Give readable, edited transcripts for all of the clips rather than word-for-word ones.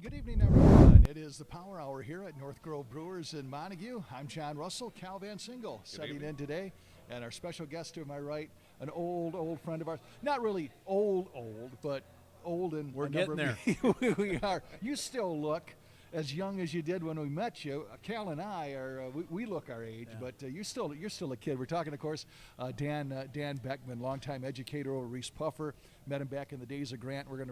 Good evening, everyone. It is the Power Hour here at North Grove Brewers in Montague. I'm John Russell, Cal Van Single, setting in today. And our special guest to my right, an old friend of ours. Not really old, but old in We're a getting number there. we are. You still look as young as you did when we met you. Cal and I are we look our age, but you're still a kid. We're talking, of course, Dan Beckeman, longtime educator over Reese Puffer. Met him back in the days of Grant. We're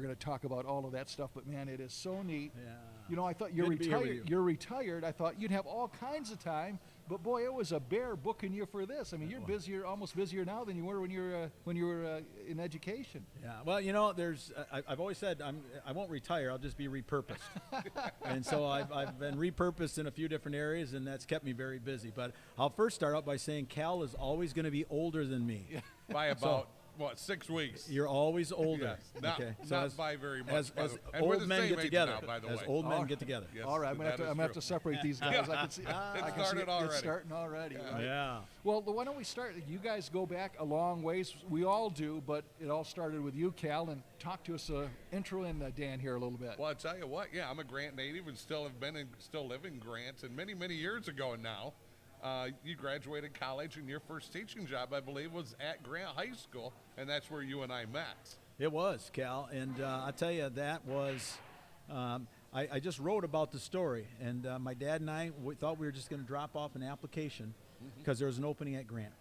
gonna talk about all of that stuff. But man, it is so neat. Yeah. You know, I thought you're Good to be here with retired. you. You're retired. I thought you'd have all kinds of time. But boy, it was a bear booking you for this. I mean, you're busier, almost busier now than you were when you were in education. Yeah. Well, you know, I've always said I won't retire. I'll just be repurposed. And so I've been repurposed in a few different areas, and that's kept me very busy. But I'll first start out by saying Cal is always going to be older than me. By about 6 weeks. You're always older. Yes, not, okay. not by very much. As and we're old the men same get age together. now, by the As way. old men get together. Yes, All right, I'm gonna have to separate these guys. I can see. I can see started already. It's starting already. Right? Yeah. Well, why don't we start? You guys go back a long ways. We all do, but it all started with you, Cal. And talk to us, intro in Dan here a little bit. Well, I tell you what, I'm a Grant native and still live in Grant. And many years ago now, you graduated college, and your first teaching job, I believe, was at Grant High School, and that's where you and I met. It was, Cal, and I tell you, that was, I just wrote about the story, and my dad and I thought we were just going to drop off an application because there was an opening at Grant,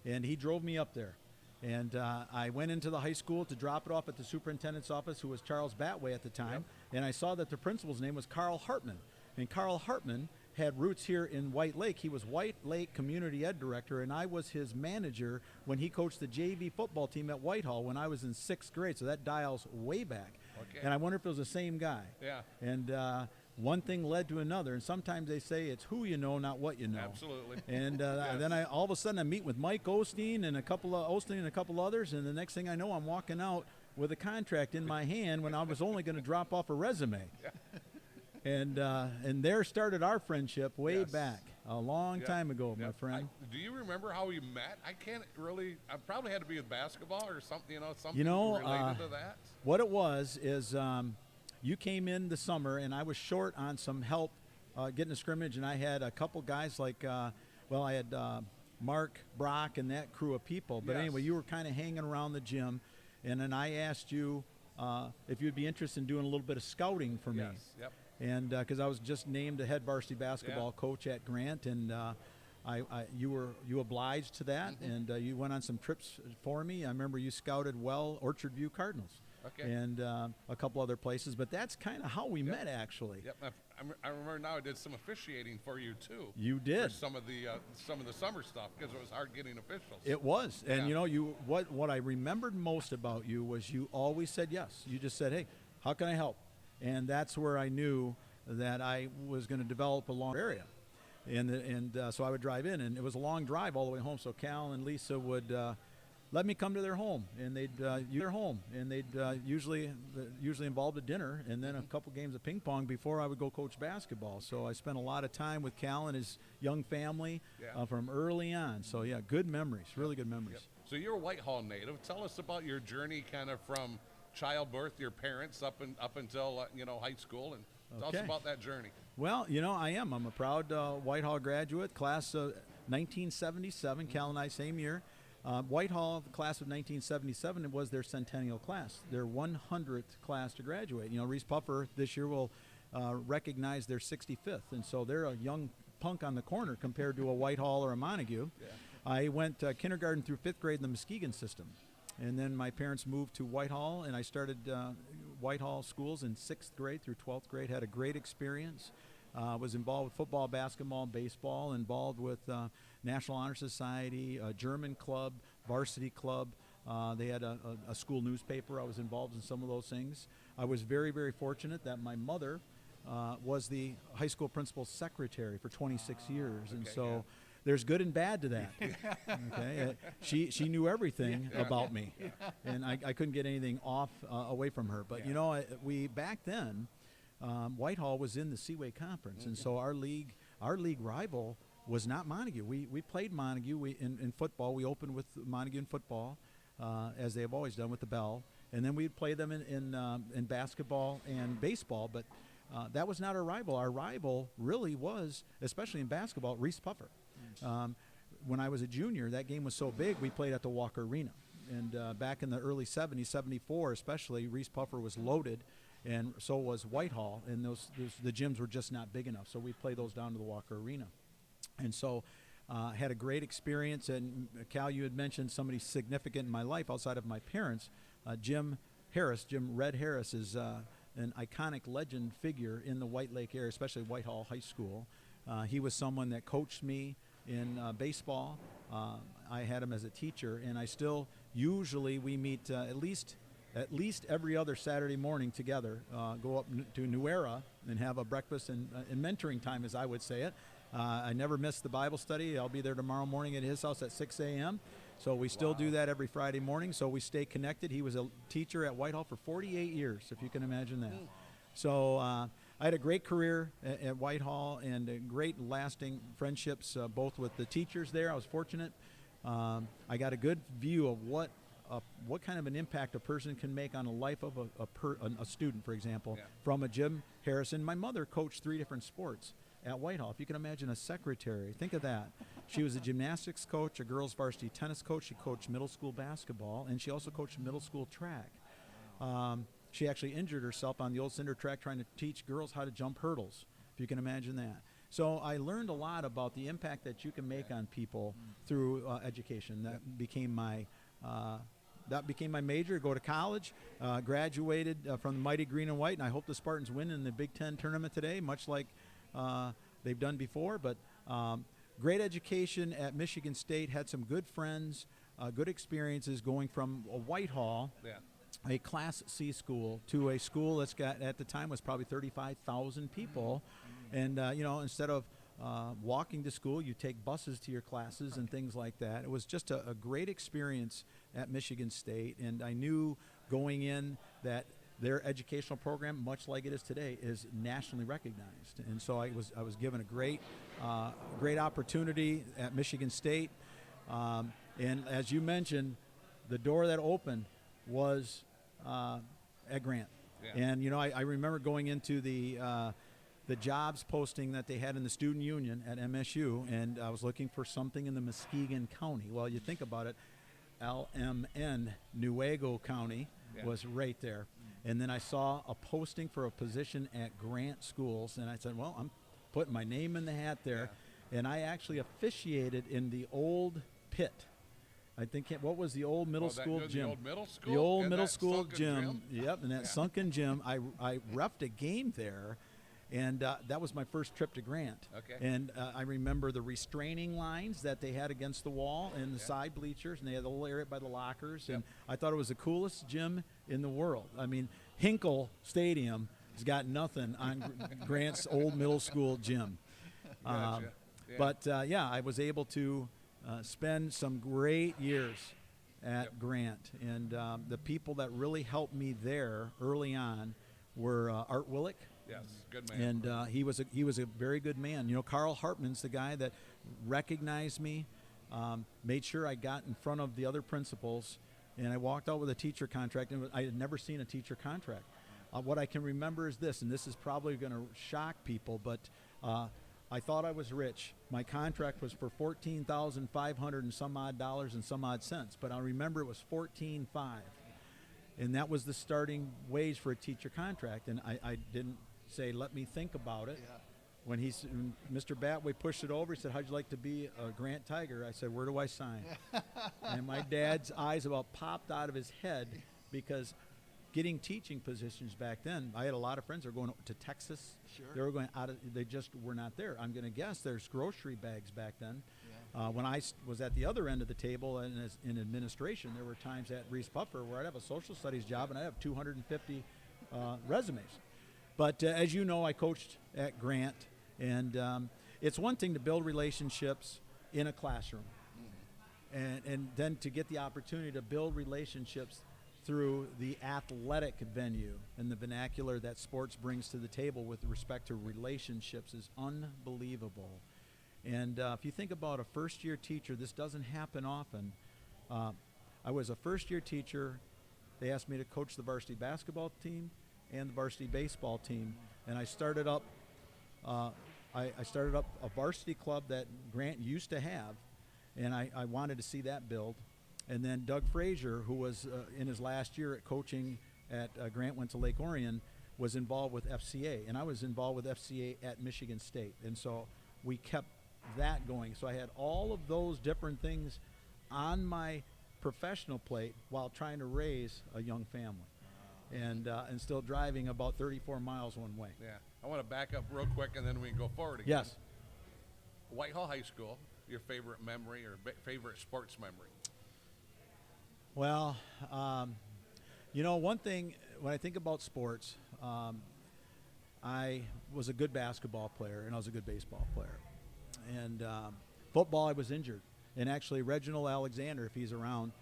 and he drove me up there, and I went into the high school to drop it off at the superintendent's office, who was Charles Batway at the time, and I saw that the principal's name was Carl Hartman, and Carl Hartman had roots here in White Lake. He was White Lake Community Ed Director, and I was his manager when he coached the JV football team at Whitehall when I was in 6th grade, so that dials way back. Okay. And I wonder if it was the same guy. Yeah. And one thing led to another, and sometimes they say it's who you know, not what you know. Absolutely. And then all of a sudden I meet with Mike Osteen and a couple others, and the next thing I know, I'm walking out with a contract in my hand when I was only going to drop off a resume. And there started our friendship way back, a long time ago, my friend. Do you remember how we met? I can't really. I probably had to be with basketball or something, something related to that. What it was is you came in the summer, and I was short on some help getting a scrimmage, and I had a couple guys like, I had Mark, Brock, and that crew of people. But anyway, you were kind of hanging around the gym, and then I asked you if you'd be interested in doing a little bit of scouting for me. Yes. Yep. And because I was just named the head varsity basketball coach at Grant, and you obliged to that, and you went on some trips for me. I remember you scouted Orchard View Cardinals, and a couple other places. But that's kind of how we met, actually. Yep. I remember now. I did some officiating for you too. You did for some of the summer stuff because it was hard getting officials. It was, and what I remembered most about you was you always said yes. You just said, "Hey, how can I help?" And that's where I knew that I was going to develop a long area. And so I would drive in, and it was a long drive all the way home. So Cal and Lisa would let me come to their home, and they'd usually involved a dinner and then a couple games of ping pong before I would go coach basketball. So I spent a lot of time with Cal and his young family from early on. So good memories, really good memories. Yep. So you're a Whitehall native. Tell us about your journey, kind of from childbirth, your parents up until high school, and tell us about that journey. Well, I am. I'm a proud Whitehall graduate, class of 1977. Cal and I, same year. Whitehall, the class of 1977, it was their centennial class, their 100th class to graduate. Reese Puffer this year will recognize their 65th, and so they're a young punk on the corner compared to a Whitehall or a Montague. Yeah. I went kindergarten through 5th grade in the Muskegon system. And then my parents moved to Whitehall, and I started Whitehall schools in 6th grade through 12th grade. Had a great experience. Was involved with football, basketball, and baseball. Involved with National Honor Society, a German club, varsity club. They had a school newspaper. I was involved in some of those things. I was very, very fortunate that my mother was the high school principal's secretary for 26 years. And so there's good and bad to that. Okay, she knew everything about me, and I couldn't get anything away from her. But we back then, Whitehall was in the Seaway Conference, and so our league rival was not Montague. We played Montague in football. We opened with Montague in football, as they have always done with the Bell, and then we'd play them in basketball and baseball. But that was not our rival. Our rival really was, especially in basketball, Reese Puffer. When I was a junior, that game was so big, we played at the Walker Arena. And back in the early 70s, 74 especially, Reese Puffer was loaded, and so was Whitehall, and the gyms were just not big enough. So we played those down to the Walker Arena. And so had a great experience. And Cal, you had mentioned somebody significant in my life outside of my parents. Jim Red Harris is an iconic legend figure in the White Lake area, especially Whitehall High School. He was someone that coached me in baseball. I had him as a teacher, and I still usually we meet at least every other Saturday morning together, go up to New Era and have a breakfast and mentoring time, as I would say it. I never miss the Bible study. I'll be there tomorrow morning at his house at 6 a.m. So we still do that every Friday morning, so we stay connected. He was a teacher at Whitehall for 48 years, if you can imagine that. So I had a great career at Whitehall and great lasting friendships, both with the teachers there. I was fortunate. I got a good view of what kind of an impact a person can make on the life of a student, for example, from a Jim Harrison. My mother coached 3 different sports at Whitehall. If you can imagine a secretary, think of that. She was a gymnastics coach, a girls varsity tennis coach. She coached middle school basketball, and she also coached middle school track. She actually injured herself on the old cinder track trying to teach girls how to jump hurdles, if you can imagine that. So I learned a lot about the impact that you can make on people through education. That became my major. Go to college, graduated from the mighty green and white, and I hope the Spartans win in the Big Ten tournament today, much like they've done before. But great education at Michigan State, had some good friends, good experiences going from a Whitehall, a Class C school, to a school that's got, at the time, was probably 35,000 people. And, instead of walking to school, you take buses to your classes and things like that. It was just a great experience at Michigan State, and I knew going in that their educational program, much like it is today, is nationally recognized. And so I was given a great opportunity at Michigan State. And as you mentioned, the door that opened was at Grant. And I remember going into the jobs posting that they had in the student union at MSU, and I was looking for something in the Muskegon County. Well, you think about it, LMN, Newaygo County, was right there. And then I saw a posting for a position at Grant Schools, and I said, well, I'm putting my name in the hat there. And I actually officiated in the old pit. I think, what was the old middle school gym? The old middle school? The old middle school gym. Yep, and that sunken gym. I reffed a game there, and that was my first trip to Grant. Okay. And I remember the restraining lines that they had against the wall and the side bleachers, and they had the little area by the lockers. And I thought it was the coolest gym in the world. I mean, Hinkle Stadium has got nothing on Grant's old middle school gym. Gotcha. But I was able to spend some great years at Grant, and the people that really helped me there early on were Art Willick. Yes, good man. And he was a very good man. Carl Hartman's the guy that recognized me, made sure I got in front of the other principals, and I walked out with a teacher contract, and I had never seen a teacher contract. What I can remember is this, and this is probably going to shock people, but I thought I was rich. My contract was for $14,500 and some odd dollars and some odd cents, but I remember it was $14,500, and that was the starting wage for a teacher contract. And I didn't say, let me think about it. When Mr. Batway pushed it over, he said, how'd you like to be a Grant Tiger? I said, where do I sign? And my dad's eyes about popped out of his head, because getting teaching positions back then, I had a lot of friends that were going to Texas. Sure. They were going they just were not there. I'm going to guess there's grocery bags back then. When I was at the other end of the table in administration, there were times at Reese Puffer where I'd have a social studies job and I'd have 250 resumes. But as you know, I coached at Grant, and it's one thing to build relationships in a classroom, and then to get the opportunity to build relationships through the athletic venue and the vernacular that sports brings to the table with respect to relationships is unbelievable. And if you think about a first-year teacher, this doesn't happen often. I was a first-year teacher they asked me to coach the varsity basketball team and the varsity baseball team, and I started up. I started up a varsity club that Grant used to have, and I wanted to see that build. And then Doug Frazier, who was in his last year at coaching at Grant, went to Lake Orion, was involved with FCA, and I was involved with FCA at Michigan State, and so we kept that going. So I had all of those different things on my professional plate while trying to raise a young family, and still driving about 34 miles one way. Yeah. I want to back up real quick, and then we can go forward again. Yes. Whitehall High School, your favorite memory or favorite sports memory? Well, one thing, when I think about sports, I was a good basketball player and I was a good baseball player. And football, I was injured. And actually, Reginald Alexander, if he's around,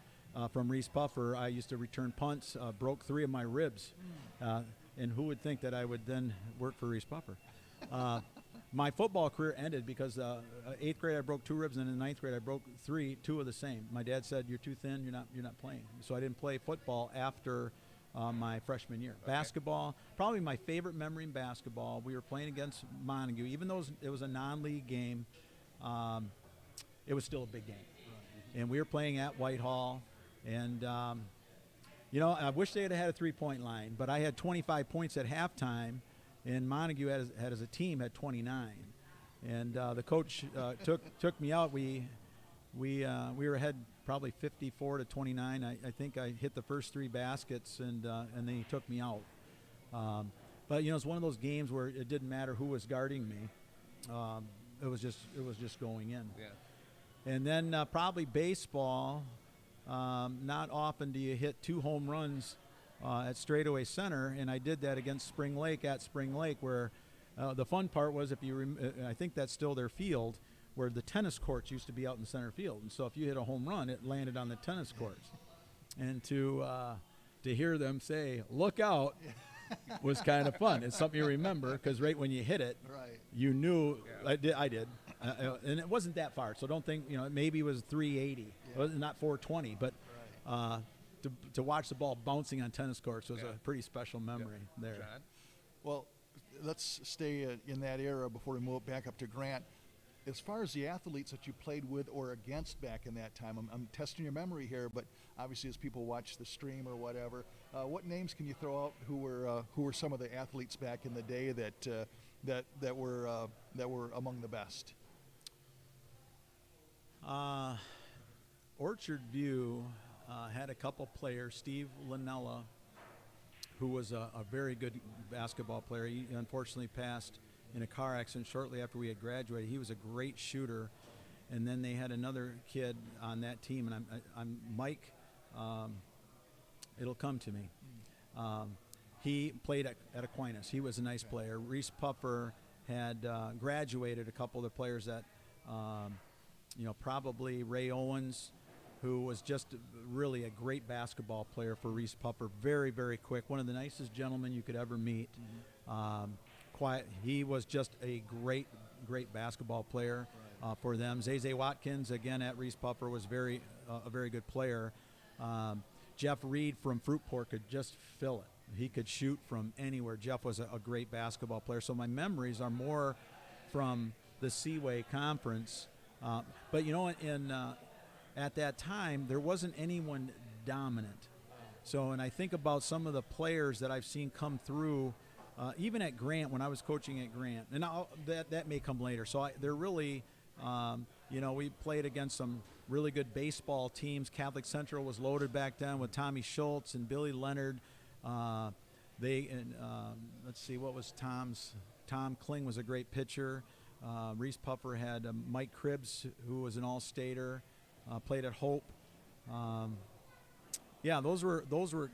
from Reese Puffer, I used to return punts, broke 3 of my ribs. And who would think that I would then work for Reese Puffer? My football career ended because 8th grade I broke 2 ribs, and in the 9th grade I broke 2 of the same. My dad said, "You're too thin. You're not playing." So I didn't play football after my freshman year. Okay. Basketball, probably my favorite memory in basketball. We were playing against Montague, even though it was a non-league game. It was still a big game, and we were playing at Whitehall, and I wish they had had a 3-point line, but I had 25 points at halftime. And Montague had as a team had 29, and the coach took me out. We were ahead probably 54-29. I think I hit the first 3 baskets, and then he took me out. But it's one of those games where it didn't matter who was guarding me. It was just going in. Yeah. And then probably baseball. Not often do you hit 2 home runs at straightaway center, and I did that against Spring Lake at Spring Lake, where the fun part was, I think that's still their field, where the tennis courts used to be out in center field, and so if you hit a home run, it landed on the tennis courts. And to hear them say, "Look out," was kind of fun. It's something you remember, because right when you hit it, right, you knew. Yeah. I did. And it wasn't that far, so don't think, maybe it was 380. Yeah. It was not 420, but right. To watch the ball bouncing on tennis courts was a pretty special memory there. John? Well, let's stay in that era before we move back up to Grant. As far as the athletes that you played with or against back in that time, I'm testing your memory here, but obviously as people watch the stream or whatever, what names can you throw out who were some of the athletes back in the day that were among the best? Orchard View had a couple players. Steve Lanella, who was a very good basketball player. He unfortunately passed in a car accident shortly after we had graduated. He was a great shooter. And then they had another kid on that team, and I'm Mike. It'll come to me. He played at Aquinas. He was a nice player. Reese Puffer had graduated a couple of the players that, probably Ray Owens, who was just really a great basketball player for Reese Puffer. Very, very quick. One of the nicest gentlemen you could ever meet. Mm-hmm. Quiet. He was just a great basketball player for them. Zay Watkins, again at Reese Puffer, was a very good player. Jeff Reed from Fruitport could just fill it. He could shoot from anywhere. Jeff was a great basketball player. So my memories are more from the Seaway Conference. But at that time, there wasn't anyone dominant. So, and I think about some of the players that I've seen come through, even at Grant, when I was coaching at Grant, and that may come later. So they're really, we played against some really good baseball teams. Catholic Central was loaded back then with Tommy Schultz and Billy Leonard. Let's see, what was Tom's? Tom Kling was a great pitcher. Reese Puffer had Mike Cribbs, who was an all-stater, played at Hope. Those were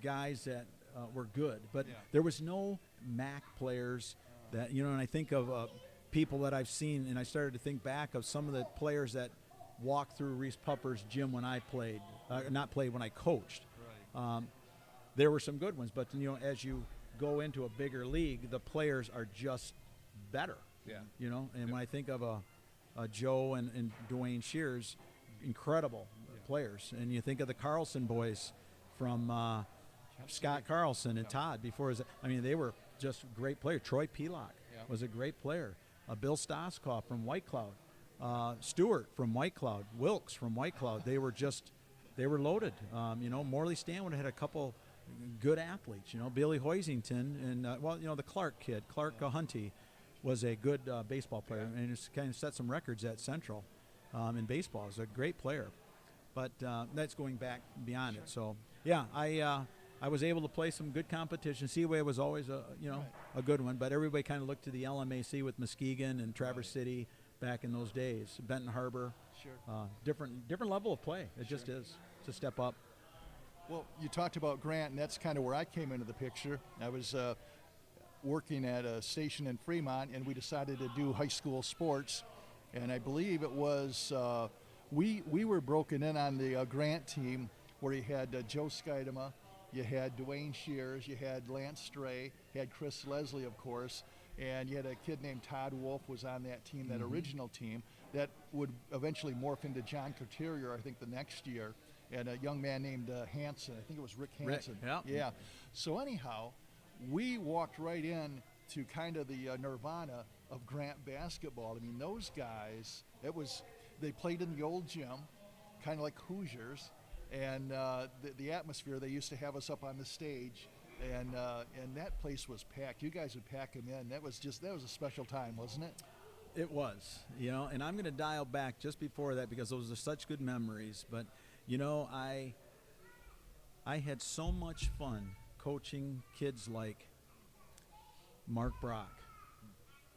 guys that were good, but there was no MAC players that, and I think of people that I've seen, and I started to think back of some of the players that walked through Reese Puffer's gym when I played, when I coached. Right. There were some good ones, but as you go into a bigger league, the players are just better. Yeah. When I think of a Joe and Dwayne Shears, incredible players, and you think of the Carlson boys from Scott Carlson and Todd before his. I mean, they were just great players. Troy Pelock was a great player. Bill Stoskoff from White Cloud. Stewart from White Cloud. Wilkes from White Cloud. They were loaded. Morley Stanwood had a couple good athletes. Billy Hoisington and the Clark kid, Clark Hunty, was a good baseball player and just kind of set some records at Central in baseball. He's a great player, but that's going back beyond it. So I was able to play some good competition. Seaway was always a good one, but everybody kind of looked to the LMAC with Muskegon and Traverse City back in those days. Benton Harbor, different level of play. It just is. It's a step up. Well, you talked about Grant, and that's kind of where I came into the picture. I was working at a station in Fremont, and we decided to do high school sports. And I believe it was we were broken in on the Grant team, where you had Joe Skidema, you had Dwayne Shears, you had Lance Stray, you had Chris Leslie, of course, and you had a kid named Todd Wolf was on that team, that original team, that would eventually morph into John Couturier, I think, the next year, and a young man named Hansen. I think it was Rick Hansen. Yeah. So anyhow, we walked right in to kind of the nirvana of Grant basketball. I mean, those guys, they played in the old gym, kind of like Hoosiers, and the atmosphere, they used to have us up on the stage, and that place was packed. You guys would pack them in. That was a special time, wasn't it? It was, and I'm going to dial back just before that because those are such good memories. But, I had so much fun coaching kids like Mark Brock,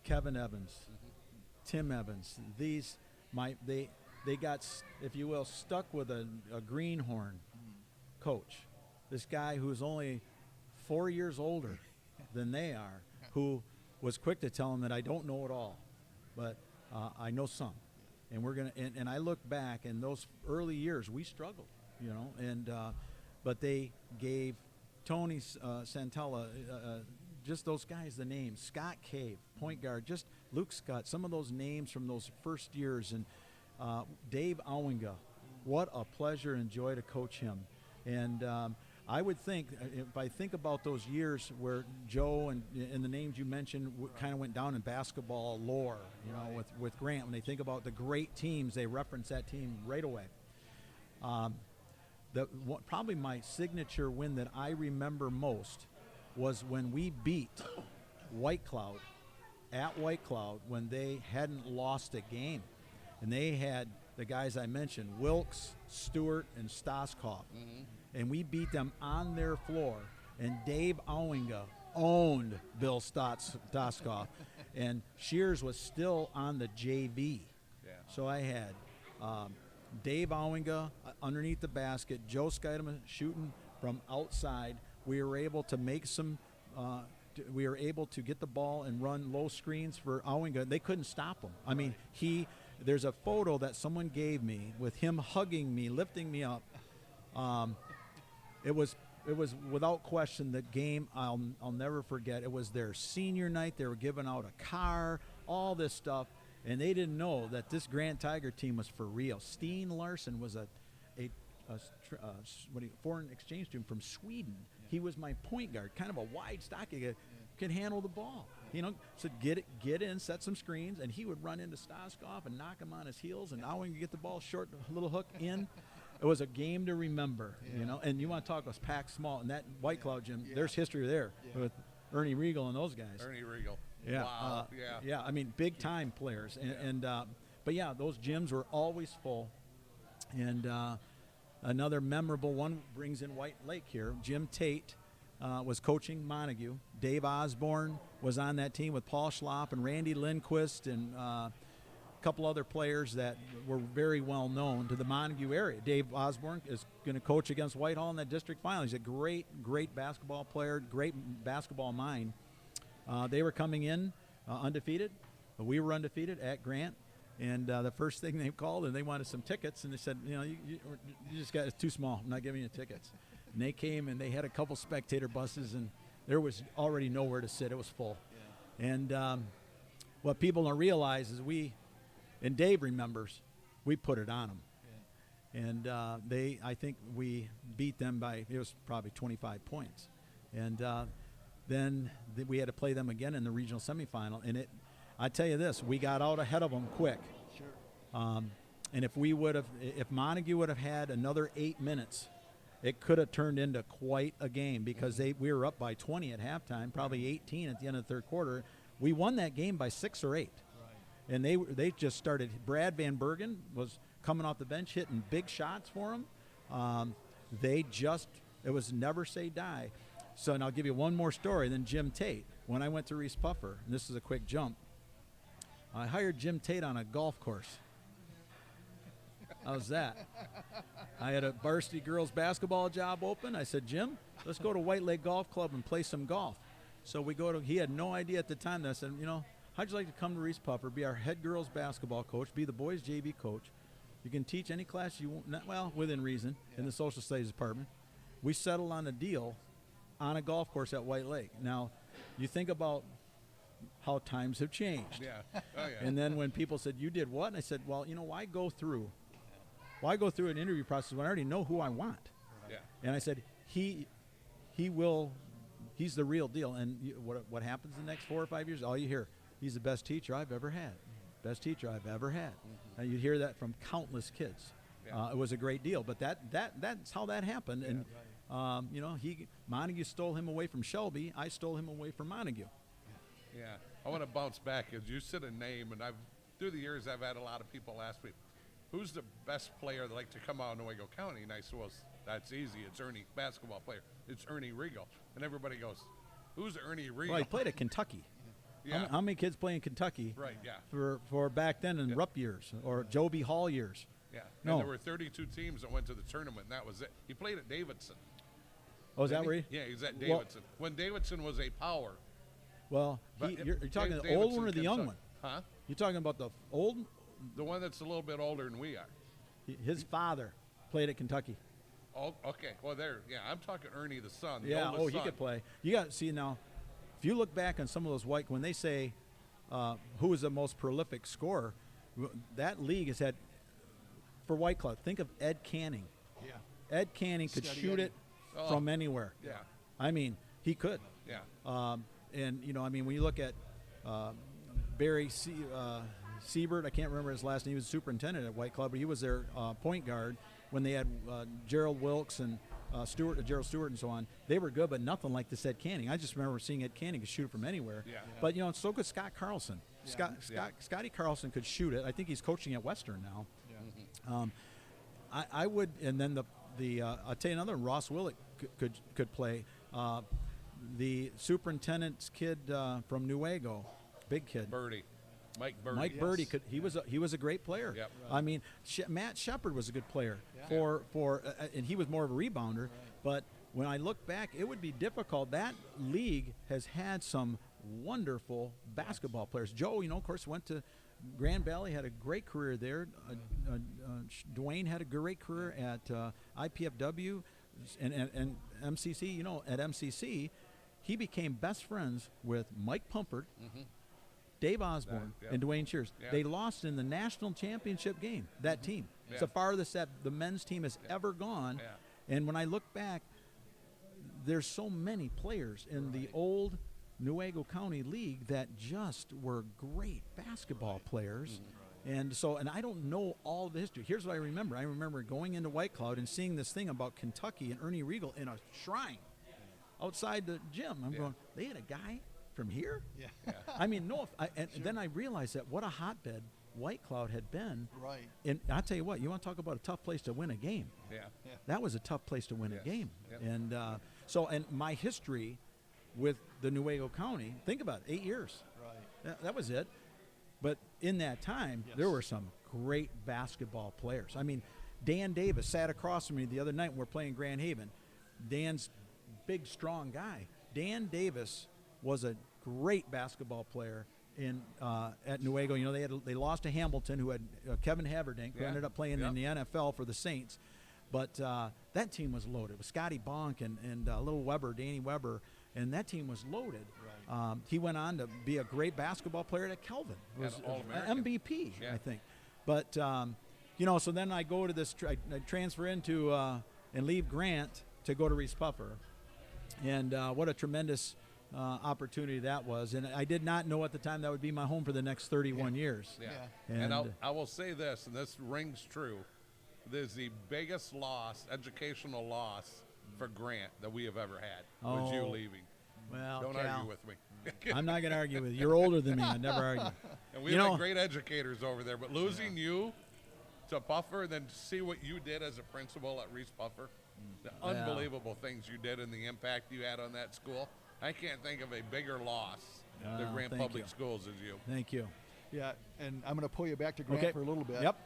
Kevin Evans, Tim Evans. They got, if you will, stuck with a greenhorn coach. This guy who's only 4 years older than they are, who was quick to tell them that I don't know it all, but I know some. And we're gonna. And I look back, in those early years, we struggled, but they gave Tony Santella, just those guys, the names. Scott Cave, point guard, just Luke Scott, some of those names from those first years, and Dave Owinga. What a pleasure and joy to coach him. And I would think, if I think about those years where Joe and the names you mentioned kind of went down in basketball lore, with Grant, when they think about the great teams, they reference that team right away. Probably my signature win that I remember most was when we beat White Cloud at White Cloud when they hadn't lost a game. And they had the guys I mentioned, Wilkes, Stewart, and Stoskoff. And we beat them on their floor. And Dave Owinga owned Bill Stoskoff. And Shears was still on the JV. Yeah. So I had Dave Owinga underneath the basket, Joe Skidema shooting from outside. We were able to make some we were able to get the ball and run low screens for Owinga. They couldn't stop him. I mean, there's a photo that someone gave me with him hugging me, lifting me up. It was without question the game I'll never forget. It was their senior night. They were giving out a car, all this stuff, and they didn't know that this Grant Tiger team was for real. Steen Larson was a foreign exchange student from Sweden. Yeah. He was my point guard, kind of a wide, stocky guy, can handle the ball. So get in, set some screens, and he would run into Stoskoff and knock him on his heels, and now when you get the ball short, little hook in. It was a game to remember, And you want to talk about packed small, and that White Cloud gym, there's history there with Ernie Riegel and those guys. Ernie Riegel. Yeah. Wow. Yeah. I mean, big time players, but those gyms were always full, and another memorable one brings in White Lake here. Jim Tate was coaching Montague. Dave Osborne was on that team with Paul Schlopp and Randy Lindquist and a couple other players that were very well known to the Montague area. Dave Osborne is going to coach against Whitehall in that district final. He's a great basketball player, great basketball mind. They were coming in undefeated. We were undefeated at Grant. And the first thing they called, and they wanted some tickets, and they said, you just got, it's too small. I'm not giving you tickets. And they came, and they had a couple spectator buses, and there was already nowhere to sit. It was full. Yeah. And what people don't realize is and Dave remembers, we put it on them. And I think we beat them by, it was probably 25 points. And then we had to play them again in the regional semifinal. And I tell you this, we got out ahead of them quick. Sure. And if Montague would have had another 8 minutes, it could have turned into quite a game, because we were up by 20 at halftime, probably 18 at the end of the third quarter. We won that game by 6 or 8. Right. And they just started. Brad Van Bergen was coming off the bench, hitting big shots for them. It was never say die. So, and I'll give you one more story. Then Jim Tate, when I went to Reese Puffer, and this is a quick jump, I hired Jim Tate on a golf course. How's that? I had a varsity girls basketball job open. I said, Jim, let's go to White Lake Golf Club and play some golf. So he had no idea at the time. That I said, how'd you like to come to Reese Puffer, be our head girls basketball coach, be the boys JV coach. You can teach any class you want, within reason, in the social studies department. We settled on a deal on a golf course at White Lake. Now, you think about how times have changed. Yeah. Oh, yeah. And then when people said, you did what? And I said, well, why go through an interview process when I already know who I want? Yeah. And I said, he's the real deal. And what happens the next 4 or 5 years? All you hear, he's the best teacher I've ever had. Best teacher I've ever had. Mm-hmm. And you hear that from countless kids. Yeah. It was a great deal. But that's how that happened. Yeah, and Montague stole him away from Shelby. I stole him away from Montague. Yeah, I want to bounce back because you said a name, and through the years I've had a lot of people ask me, who's the best player that like to come out of Newaygo County? And I said, well, that's easy. It's Ernie, basketball player. It's Ernie Regal. And everybody goes, who's Ernie Regal? Well, he played at Kentucky. Yeah. How many kids play in Kentucky? Right, yeah. For back then in Rupp years or Joby Hall years? Yeah. No. And there were 32 teams that went to the tournament, and that was it. He played at Davidson. Oh, is that where he? Yeah, he's at Davidson. When Davidson was a power. Well, you're talking the old one or the young one? Huh? You're talking about the old? The one that's a little bit older than we are. His father played at Kentucky. Oh, okay. Well, I'm talking Ernie the son. The Yeah, oldest he son. could play. You got to see now, if you look back on some of those when they say who is the most prolific scorer, that league has had, for White Cloud, think of Ed Canning. Yeah. Ed Canning could Steady shoot Eddie. it from anywhere. Yeah. I mean, he could. Yeah. And, when you look at Barry Siebert, I can't remember his last name, he was superintendent at White Cloud, but he was their point guard when they had Gerald Wilkes and Gerald Stewart and so on. They were good, but nothing like this Ed Canning. I just remember seeing Ed Canning could shoot it from anywhere. Yeah. But, so could Scott Carlson. Yeah. Scotty Carlson could shoot it. I think he's coaching at Western now. Yeah. I would, and then I'll tell you another one, Ross Willick could play. The superintendent's kid from Newaygo, big kid. Birdie. Mike Birdie. Mike Birdie could. He was a great player. Yep. I mean, Matt Shepard was a good player Yeah. and he was more of a rebounder. Right. But when I look back, it would be difficult. That league has had some wonderful basketball players. Joe, of course, went to Grand Valley, had a great career there. Dwayne had a great career at IPFW and MCC. At MCC, he became best friends with Mike Pumpert, Dave Osborne, and Dwayne Shears. Yeah. They lost in the national championship game, that team. Yeah. It's the farthest that the men's team has ever gone. Yeah. And when I look back, there's so many players in the old Newaygo County League that just were great basketball players. And I don't know all the history. Here's what I remember. I remember going into White Cloud and seeing this thing about Kentucky and Ernie Regal in a shrine outside the gym. I'm going, they had a guy from here? Yeah. I mean, then I realized that what a hotbed White Cloud had been. Right. And I'll tell you what, you want to talk about a tough place to win a game. Yeah. That was a tough place to win Yes. a game. Yep. And and my history with the Newaygo County, think about it, 8 years. Right. That was it. But in that time, Yes. there were some great basketball players. I mean, Dan Davis sat across from me the other night when we were playing Grand Haven. Dan's big, strong guy. Dan Davis was a great basketball player at Newaygo. They lost to Hamilton, who had Kevin Haverdink, who Yeah. ended up playing Yep. in the NFL for the Saints. But that team was loaded with Scotty Bonk and Little Weber, Danny Weber, and that team was loaded. Right. He went on to be a great basketball player at Kelvin. Yeah, Was All-American. MVP, Yeah. I think. But So then I go to this, I transfer into and leave Grant to go to Reese Puffer. And what a tremendous opportunity that was. And I did not know at the time that would be my home for the next 31 years. Yeah. And I will say this, and this rings true. There's the biggest loss, educational loss for Grant that we have ever had, was you leaving. Well, Don't Cal, argue with me. I'm not going to argue with you. You're older than me. I never argue. And we have great educators over there, but losing you to Puffer, and then see what you did as a principal at Reese Puffer, the unbelievable things you did and the impact you had on that school. I can't think of a bigger loss to Grant Public Schools as you. Thank you. Yeah, and I'm going to pull you back to Grant for a little bit. Yep.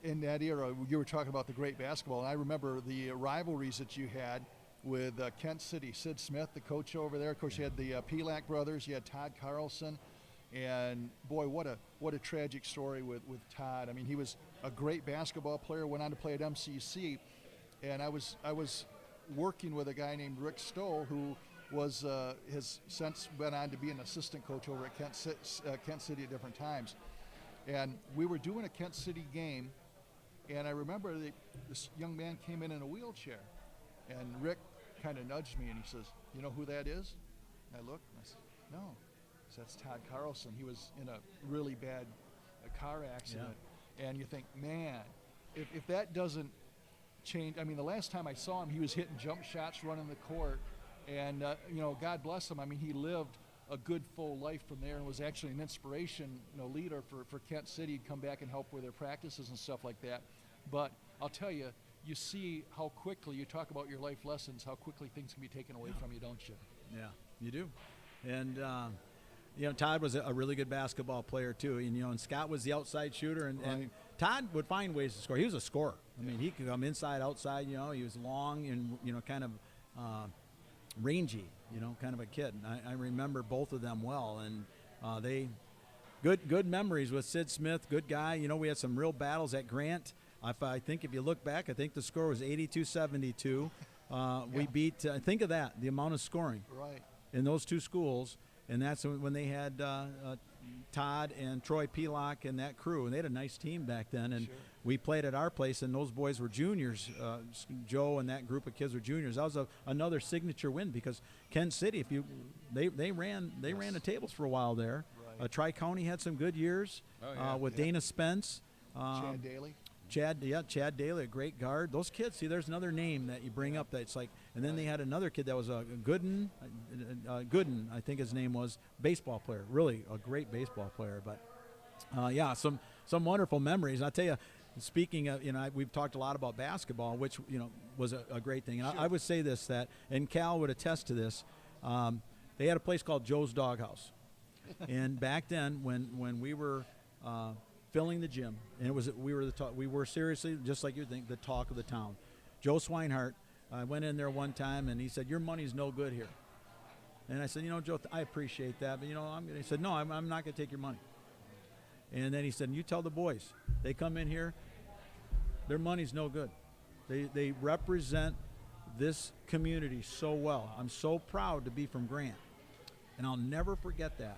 In that era, you were talking about the great basketball, and I remember the rivalries that you had with Kent City. Sid Smith, the coach over there. Of course, you had the Pelak brothers. You had Todd Carlson. And, boy, what a tragic story with Todd. I mean, he was a great basketball player, went on to play at MCC. And I was working with a guy named Rick Stowe, who was has since been on to be an assistant coach over at Kent City at different times. And we were doing a Kent City game, and I remember this young man came in a wheelchair. And Rick kind of nudged me, and he says, "You know who that is?" And I looked, and I said, "No." He said, "That's Todd Carlson. He was in a really bad car accident." Yeah. And you think, man, if that doesn't change. I mean, the last time I saw him, he was hitting jump shots running the court. And, God bless him. I mean, he lived a good, full life from there and was actually an inspiration, leader for Kent City to come back and help with their practices and stuff like that. But I'll tell you, you see how quickly, you talk about your life lessons, how quickly things can be taken away from you, don't you? Yeah, you do. And, Todd was a really good basketball player, too. And Scott was the outside shooter, and Todd would find ways to score. He was a scorer. I mean, he could come inside, outside, he was long and, kind of rangy, kind of a kid. And I remember both of them well, and they good memories with Sid Smith, good guy. We had some real battles at Grant. I think if you look back, I think the score was 82-72. We beat, think of that, the amount of scoring in those two schools. And that's when they had Todd and Troy Pelak and that crew. And they had a nice team back then. And we played at our place, and those boys were juniors. Joe and that group of kids were juniors. That was another signature win because Kent City, they ran the tables for a while there. Tri-County had some good years with Dana Spence. Chad Daly. Chad Daly, a great guard. Those kids, see, there's another name that you bring up that's like, and then they had another kid that was a Gooden, I think his name was, baseball player, really a great baseball player. But some wonderful memories. And I'll tell you, speaking of, we've talked a lot about basketball, which was a great thing. And I would say this, that, and Cal would attest to this. They had a place called Joe's Doghouse, and back then when we were filling the gym, and we were seriously, just like you think, the talk of the town. Joe Swinehart, I went in there one time, and he said, "Your money's no good here." And I said, "Joe, I appreciate that, but he said, "No, I'm not going to take your money." And then he said, "You tell the boys, they come in here, their money's no good. They represent this community so well. I'm so proud to be from Grant." And I'll never forget that,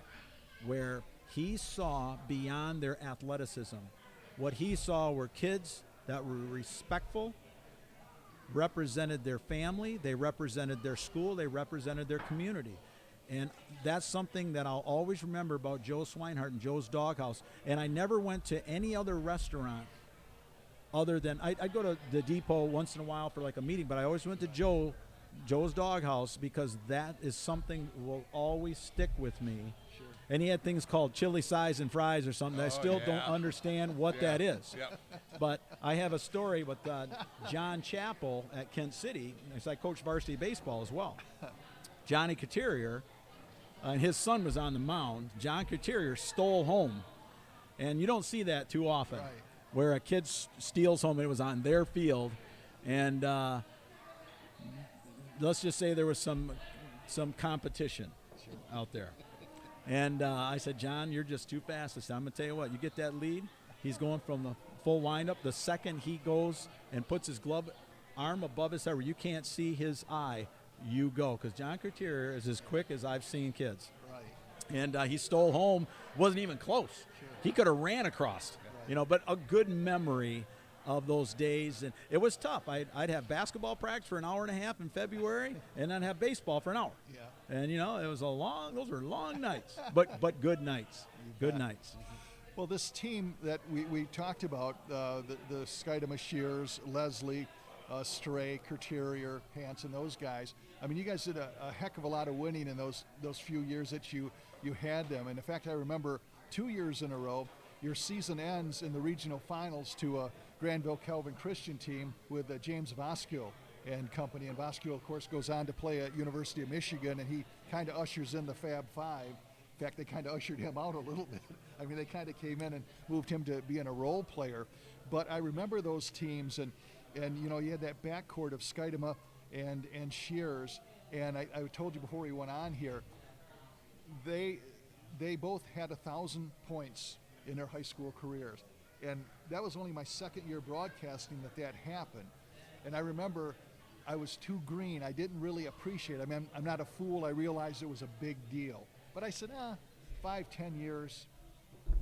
where he saw beyond their athleticism. What he saw were kids that were respectful, represented their family, they represented their school, they represented their community. And that's something that I'll always remember about Joe Swinehart and Joe's Doghouse. And I never went to any other restaurant other than, I'd go to the Depot once in a while for like a meeting, but I always went to Joe's Doghouse because that is something that will always stick with me. Sure. And he had things called chili size and fries or something. I still don't understand what that is. Yep. But I have a story with John Chappell at Kent City. I coached varsity baseball as well. Johnny Couturier, and his son was on the mound. John Couturier stole home. And you don't see that too often, where a kid steals home and it was on their field. And let's just say there was some competition out there. And I said, "John, you're just too fast." I said, "I'm going to tell you what, you get that lead, he's going from the full windup. The second he goes and puts his glove arm above his head where you can't see his eye, you go." Because John Couturier is as quick as I've seen kids. And he stole home, wasn't even close. He could have ran across. But a good memory of those days. And it was tough. I'd have basketball practice for an hour and a half in February, and then have baseball for an hour. Yeah. And, it was those were long nights, but good nights. Good nights. Well, this team that we talked about, the Skidama Shears, Leslie, Stray, Couturier, Hanson, those guys. I mean, you guys did a heck of a lot of winning in those few years that you had them. And in fact, I remember 2 years in a row, your season ends in the regional finals to a Granville Calvin Christian team with James Vasquio and company. And Vasquio, of course, goes on to play at University of Michigan, and he kind of ushers in the Fab Five. In fact, they kind of ushered him out a little bit. I mean, they kind of came in and moved him to being a role player. But I remember those teams, and you had that backcourt of Skidama and Shears. And I told you before we went on here, they both had 1,000 points in their high school careers. And that was only my second year broadcasting that happened. And I remember I was too green. I didn't really appreciate it. I mean, I'm not a fool. I realized it was a big deal. But I said, 5-10 years,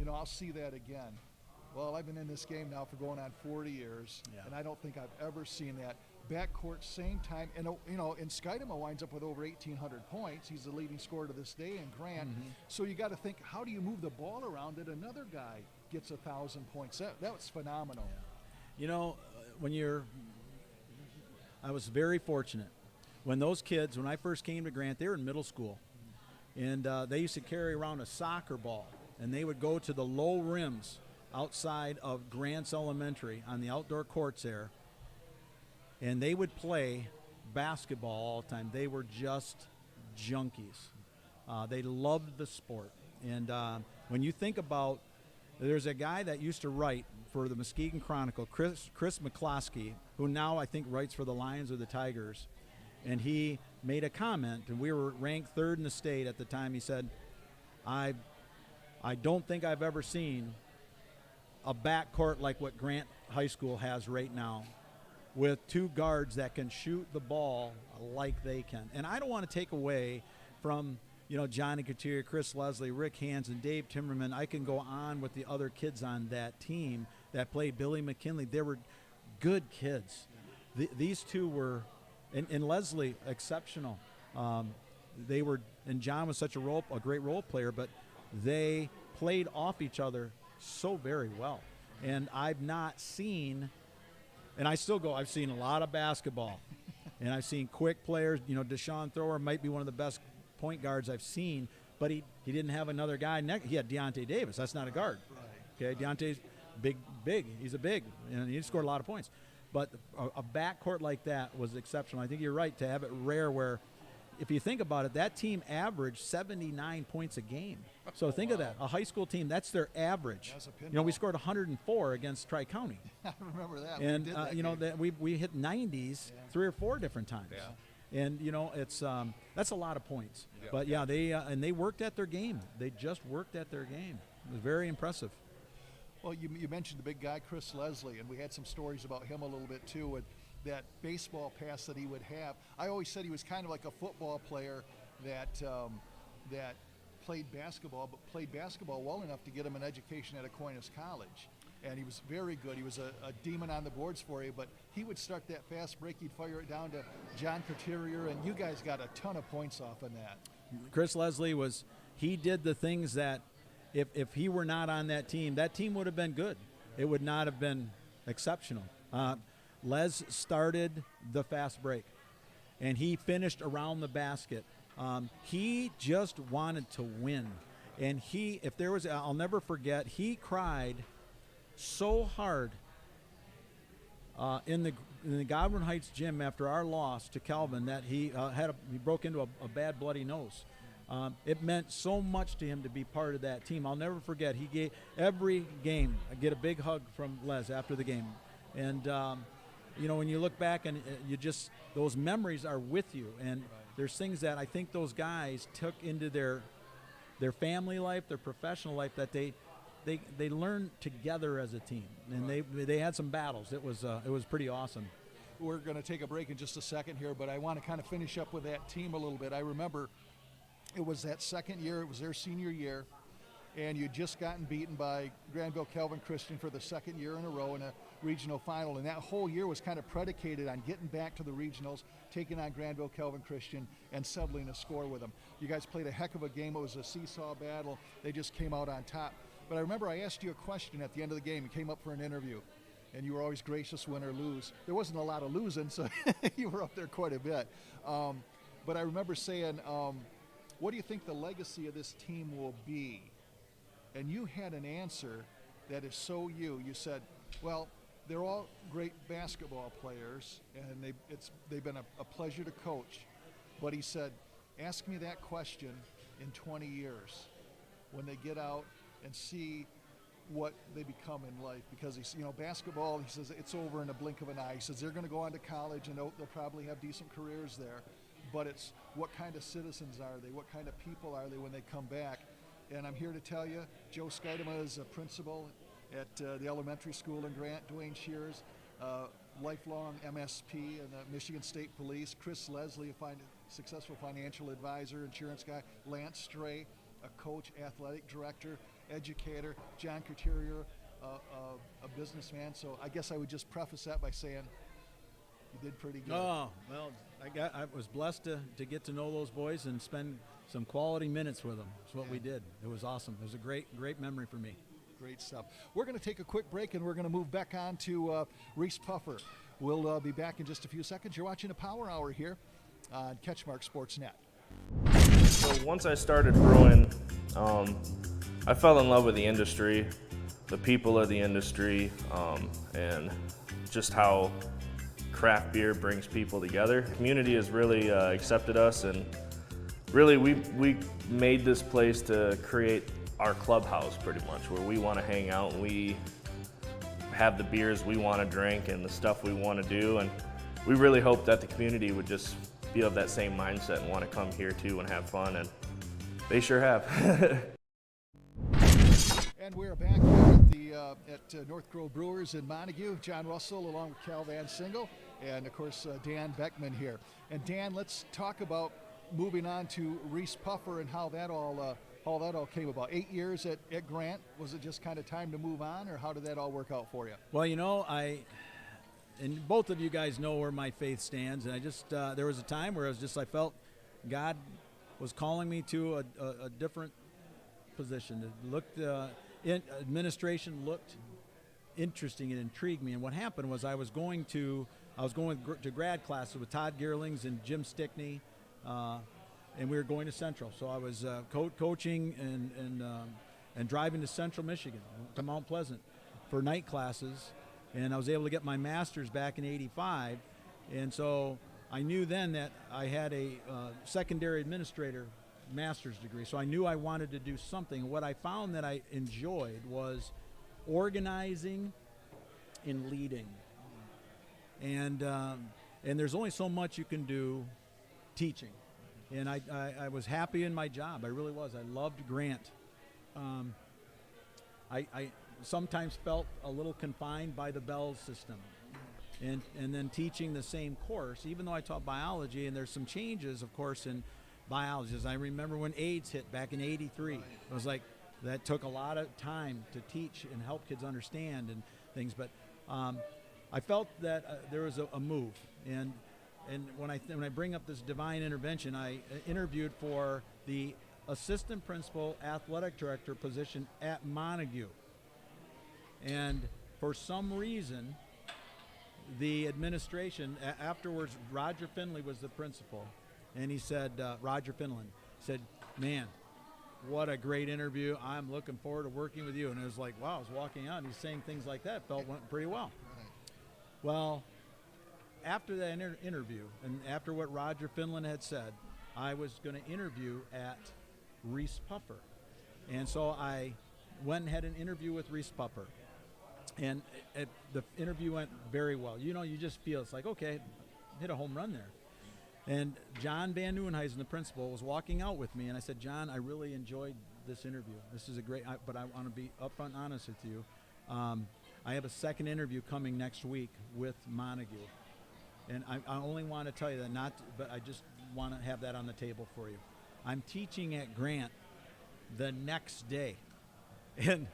I'll see that again. Well, I've been in this game now for going on 40 years, and I don't think I've ever seen that. Backcourt, same time, and and Skidama winds up with over 1,800 points. He's the leading scorer to this day in Grant. Mm-hmm. So you got to think, how do you move the ball around that another guy gets 1,000 points? That was phenomenal. Yeah. I was very fortunate. When those kids, when I first came to Grant, they were in middle school, and they used to carry around a soccer ball, and they would go to the low rims outside of Grant's Elementary on the outdoor courts there, and they would play basketball all the time. They were just junkies. They loved the sport. And when you think about, there's a guy that used to write for the Muskegon Chronicle, Chris McCloskey, who now I think writes for the Lions or the Tigers, and he made a comment, and we were ranked third in the state at the time. He said, I don't think I've ever seen a backcourt like what Grant High School has right now, with two guards that can shoot the ball like they can. And I don't want to take away from, Johnny Couturier, Chris Leslie, Rick Hansen, Dave Timmerman. I can go on with the other kids on that team that played, Billy McKinley. They were good kids. These two were, and Leslie, exceptional. They were, and John was such a great role player, but they played off each other so very well. And I've not seen, and I still go, I've seen a lot of basketball, and I've seen quick players. Deshaun Thrower might be one of the best point guards I've seen, but he didn't have another guy. He had Deontay Davis. That's not a guard. Right. Okay, Deontay's big. He's a big, and he scored a lot of points. But a backcourt like that was exceptional. I think you're right to have it rare where, if you think about it, that team averaged 79 points a game. So think of that. A high school team, that's their average. We scored 104 against Tri-County. I remember that. And, we hit 90s 3 or 4 different times. Yeah. And, it's that's a lot of points. Yeah. But, they worked at their game. They just worked at their game. It was very impressive. Well, you mentioned the big guy, Chris Leslie, and we had some stories about him a little bit, too, and that baseball pass that he would have. I always said he was kind of like a football player that played basketball well enough to get him an education at Aquinas College. And he was very good. He was a demon on the boards for you, but he would start that fast break. He'd fire it down to John Couturier, and you guys got a ton of points off on that. Chris Leslie he did the things that if he were not on that team would have been good. It would not have been exceptional. Les started the fast break, and he finished around the basket. He just wanted to win. And I'll never forget, he cried so hard in the Godwin Heights gym after our loss to Calvin that he broke into a bad bloody nose. It meant so much to him to be part of that team. I'll never forget, he gave every game, I get a big hug from Les after the game. And when you look back and those memories are with you, and there's things that I think those guys took into their family life, their professional life, that they learned together as a team, and they had some battles. It was pretty awesome. We're going to take a break in just a second here, but I want to kind of finish up with that team a little bit. I remember it was that second year, it was their senior year, and you'd just gotten beaten by Granville Calvin Christian for the second year in a row in a regional final, and that whole year was kind of predicated on getting back to the regionals, taking on Granville Calvin Christian, and settling a score with them. You guys played a heck of a game. It was a seesaw battle. They just came out on top. But I remember I asked you a question at the end of the game. You came up for an interview, and you were always gracious, win or lose. There wasn't a lot of losing, so you were up there quite a bit. But I remember saying, what do you think the legacy of this team will be? And you had an answer that is so you. You said, well, they're all great basketball players, and they've been a pleasure to coach. But he said, ask me that question in 20 years when they get out and see what they become in life. Because he's, basketball, he says, it's over in a blink of an eye. He says they're going to go on to college, and they'll probably have decent careers there. But it's what kind of citizens are they? What kind of people are they when they come back? And I'm here to tell you, Joe Skidema is a principal at the elementary school in Grant. Dwayne Shears, lifelong MSP in the Michigan State Police. Chris Leslie, a successful financial advisor, insurance guy. Lance Stray, a coach, athletic director, educator. John Couturier, a businessman. So I guess I would just preface that by saying you did pretty good. Oh, well, I was blessed to get to know those boys and spend some quality minutes with them. That's what we did. It was awesome. It was a great memory for me. Great stuff. We're going to take a quick break, and we're going to move back on to Reese Puffer. We'll be back in just a few seconds. You're watching a Power Hour here on CatchMark SportsNet. So once I started brewing, I fell in love with the industry, the people of the industry, and just how craft beer brings people together. The community has really accepted us, and really we made this place to create our clubhouse pretty much, where we want to hang out and we have the beers we want to drink and the stuff we want to do, and we really hope that the community would just be of that same mindset and want to come here too and have fun, and they sure have. And we're back here at North Grove Brewers in Montague. John Russell along with Cal Van Single, and of course Dan Beckeman here. And Dan, let's talk about moving on to Reese Puffer and how that all came about. 8 years at Grant. Was it just kind of time to move on, or how did that all work out for you? Well, and both of you guys know where my faith stands, and I just there was a time where I felt God was calling me to a different position. It looked administration looked interesting and intrigued me, and what happened was I was going to grad classes with Todd Gearlings and Jim Stickney, and we were going to Central. So I was coaching and driving to Central Michigan, to Mount Pleasant, for night classes, and I was able to get my master's back in '85, and so I knew then that I had a secondary administrator master's degree, so I knew I wanted to do something. What I found that I enjoyed was organizing and leading, and there's only so much you can do teaching, and I was happy in my job. I really was. I loved Grant. I sometimes felt a little confined by the Bell system, and then teaching the same course, even though I taught biology, and there's some changes, of course, in biology. As I remember when AIDS hit back in '83, it was like that took a lot of time to teach and help kids understand and things. But I felt that there was a move, and when I bring up this divine intervention, I interviewed for the assistant principal athletic director position at Montague, and for some reason the administration afterwards, Roger Finley was the principal, and he said, Roger Finland said, man, what a great interview. I'm looking forward to working with you. And it was like, wow, I was walking out and he's saying things like that. Went pretty well. Well, after that interview and after what Roger Finland had said, I was going to interview at Reese Puffer. And so I went and had an interview with Reese Puffer. And the interview went very well. You just feel it's like, okay, hit a home run there. And John Van Nieuwenhuizen, the principal, was walking out with me, and I said, John, I really enjoyed this interview. This is but I want to be upfront and honest with you. I have a second interview coming next week with Montague. And I only want to tell you that, but I just want to have that on the table for you. I'm teaching at Grant the next day. And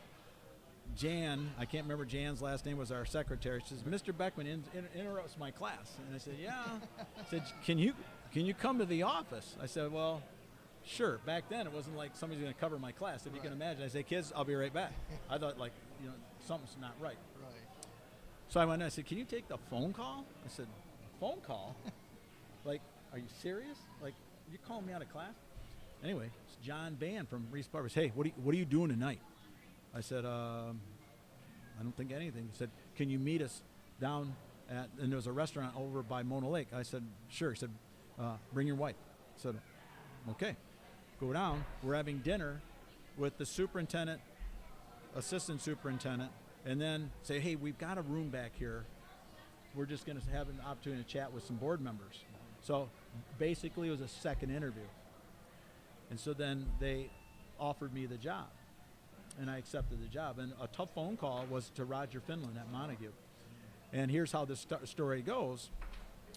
Jan, I can't remember Jan's last name, was our secretary. She says, Mr. Beckeman interrupts my class. And I said, yeah. I said, can you come to the office? I said, well, sure. Back then, it wasn't like somebody's going to cover my class. If you can imagine, I said, kids, I'll be right back. I thought, like, something's not right. So I went in, I said, can you take the phone call? I said, phone call? Like, are you serious? Like, you calling me out of class? Anyway, it's John Band from Reese Barbers. Hey, what are you doing tonight? I said, I don't think anything. He said, can you meet us down at, and there was a restaurant over by Mona Lake. I said, sure. He said, bring your wife. I said, okay. Go down. We're having dinner with the superintendent, assistant superintendent, and then say, hey, we've got a room back here. We're just going to have an opportunity to chat with some board members. So basically it was a second interview. And so then they offered me the job, and I accepted the job. And a tough phone call was to Roger Finland at Montague. And here's how this story goes.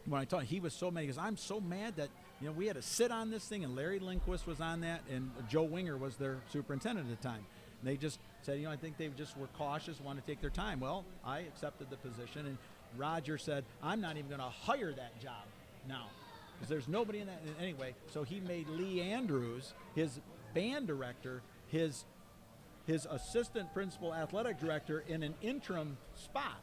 When I told him, he was so mad. He goes, I'm so mad that we had to sit on this thing, and Larry Lindquist was on that, and Joe Winger was their superintendent at the time. And they just said, I think they just were cautious, wanted to take their time. Well, I accepted the position, and Roger said, I'm not even going to hire that job now, because there's nobody in that. Anyway, so he made Lee Andrews, his band director, his assistant principal athletic director in an interim spot.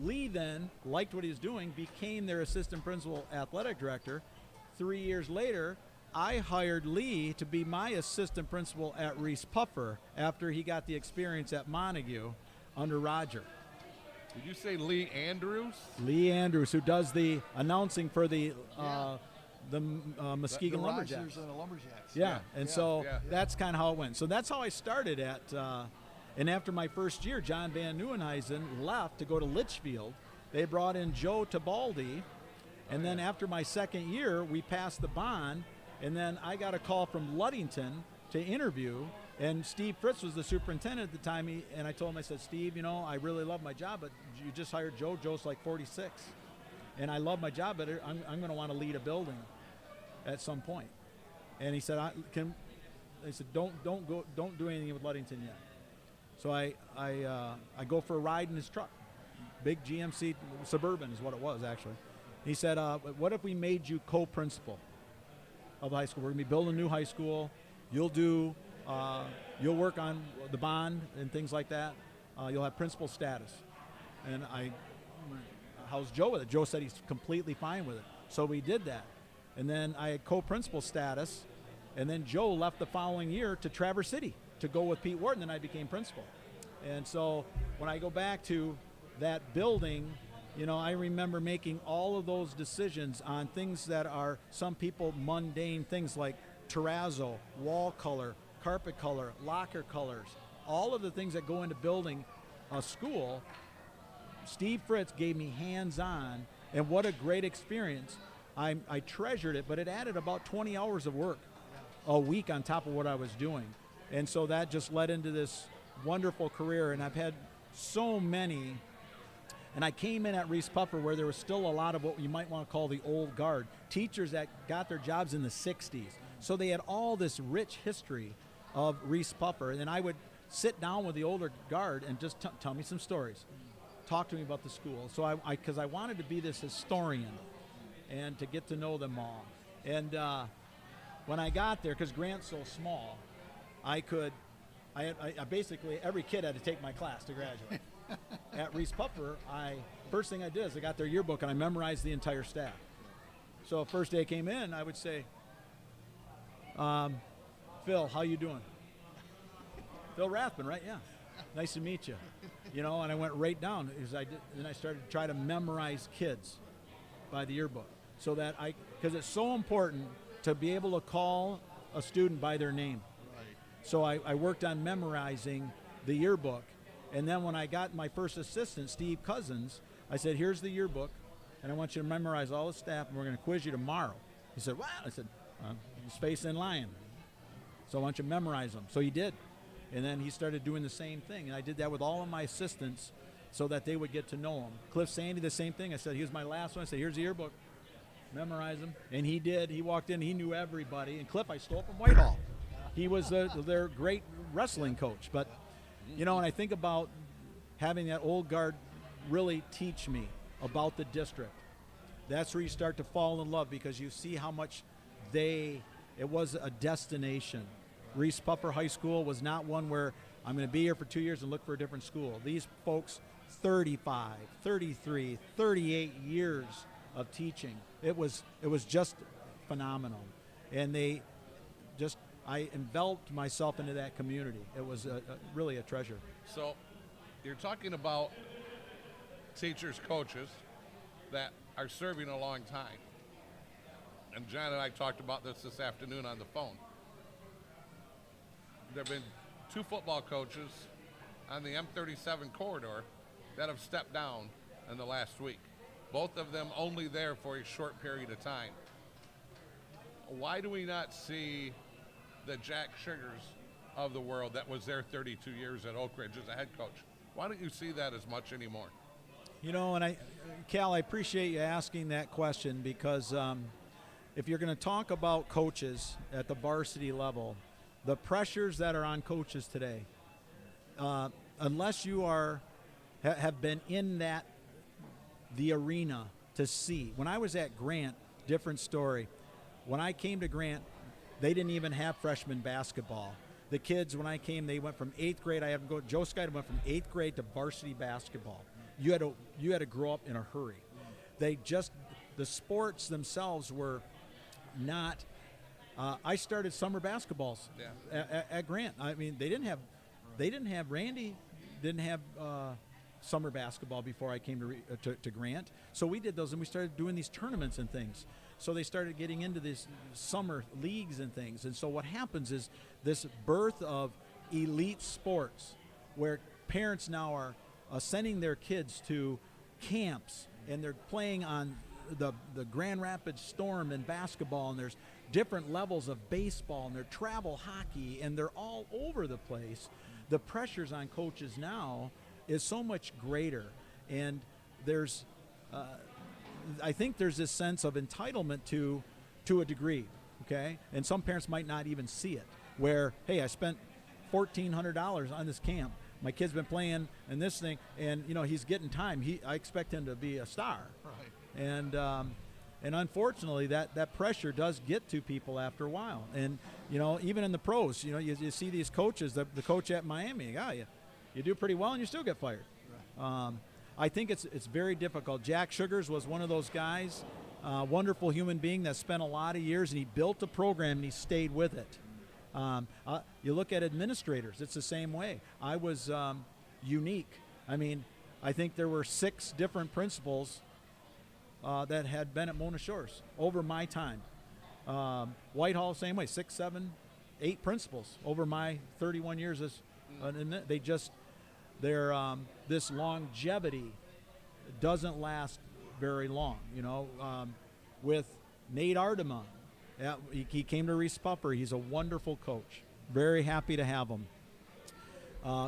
Lee then liked what he was doing, became their assistant principal athletic director. 3 years later, I hired Lee to be my assistant principal at Reese Puffer after he got the experience at Montague under Roger. Did you say Lee Andrews? Lee Andrews, who does the announcing for the Muskegon Lumberjacks. And the Lumberjacks. Yeah, and that's kind of how it went. So that's how I started at, and after my first year, John Van Nieuwenhuizen left to go to Litchfield. They brought in Joe Tabaldi, and then after my second year, we passed the bond, and then I got a call from Ludington to interview, and Steve Fritz was the superintendent at the time, and I told him, I said, Steve, I really love my job, but you just hired Joe. Joe's like 46, and I love my job, but I'm going to want to lead a building at some point. And he said, don't do anything with Ludington yet. So I go for a ride in his truck, big GMC Suburban is what it was actually. He said, what if we made you co-principal of the high school? We're going to be building a new high school. You'll work on the bond and things like that. You'll have principal status. And how's Joe with it? Joe said he's completely fine with it. So we did that. And then I had co-principal status. And then Joe left the following year to Traverse City to go with Pete Wharton, and I became principal. And so when I go back to that building, I remember making all of those decisions on things that are some people mundane things like terrazzo, wall color, carpet color, locker colors, all of the things that go into building a school. Steve Fritz gave me hands-on, and what a great experience. I treasured it, but it added about 20 hours of work a week on top of what I was doing. And so that just led into this wonderful career, and I've had so many. And I came in at Reese Puffer where there was still a lot of what you might want to call the old guard, teachers that got their jobs in the 60s. So they had all this rich history of Reese Puffer, and I would sit down with the older guard and just tell me some stories, talk to me about the school. So because I wanted to be this historian and to get to know them all. And when I got there, because Grant's so small, I basically, every kid had to take my class to graduate. At Reese Puffer, first thing I did is I got their yearbook and I memorized the entire staff. So first day I came in, I would say, Phil, how you doing? Phil Rathman, right? Yeah. Nice to meet you. And I went right down. Then I started to try to memorize kids by the yearbook, so that because it's so important to be able to call a student by their name. So I worked on memorizing the yearbook. And then when I got my first assistant, Steve Cousins, I said, here's the yearbook, and I want you to memorize all the staff, and we're going to quiz you tomorrow. He said, what? I said, Space and Lion. So I want you to memorize them. So he did. And then he started doing the same thing. And I did that with all of my assistants so that they would get to know him. Cliff Sandy, the same thing. I said, here's my last one. I said, here's the yearbook. Memorize them. And he did. He walked in. He knew everybody. And Cliff, I stole from Whitehall. He was their great wrestling coach. But You know, and I think about having that old guard really teach me about the district. That's where you start to fall in love, because you see how much it was a destination. Reese Puffer High School was not one where I'm going to be here for 2 years and look for a different school. These folks, 35, 33, 38 years of teaching. It was just phenomenal. And I enveloped myself into that community. It was really a treasure. So you're talking about teachers, coaches that are serving a long time. And John and I talked about this afternoon on the phone. There have been 2 football coaches on the M37 corridor that have stepped down in the last week. Both of them only there for a short period of time. Why do we not see the Jack Sugars of the world that was there 32 years at Oak Ridge as a head coach? Why don't you see that as much anymore? You know, and Cal, I appreciate you asking that question, because if you're going to talk about coaches at the varsity level, the pressures that are on coaches today, unless you have been in the arena to see. When I was at Grant, different story. When I came to Grant, they didn't even have freshman basketball. The kids, when I came, they went from 8th grade. Joe Skyder went from 8th grade to varsity basketball. You had to grow up in a hurry. The sports themselves were not. I started summer basketballs at Grant. I mean, Randy didn't have summer basketball before I came to Grant. So we did those, and we started doing these tournaments and things. So they started getting into these summer leagues and things. And so what happens is this birth of elite sports, where parents now are sending their kids to camps, and they're playing on the Grand Rapids Storm in basketball, and there's different levels of baseball, and there's travel hockey, and they're all over the place. The pressures on coaches now is so much greater, and I think there's this sense of entitlement to a degree, okay? And some parents might not even see it, where, hey, I spent $1,400 on this camp. My kid's been playing in this thing, and, you know, he's getting time. I expect him to be a star. Right. And unfortunately, that pressure does get to people after a while. And, you know, even in the pros, you know, you see these coaches, the coach at Miami, you do pretty well and you still get fired. Right. I think it's very difficult. Jack Sugars was one of those guys, wonderful human being that spent a lot of years, and he built a program and he stayed with it. You look at administrators, it's the same way. I was unique. I mean, I think there were 6 different principals that had been at Mona Shores over my time. Whitehall, same way, 6, 7, 8 principals over my 31 years. This longevity doesn't last very long. You know, with Nate Ardema, he came to Reese Puffer. He's a wonderful coach. Very happy to have him.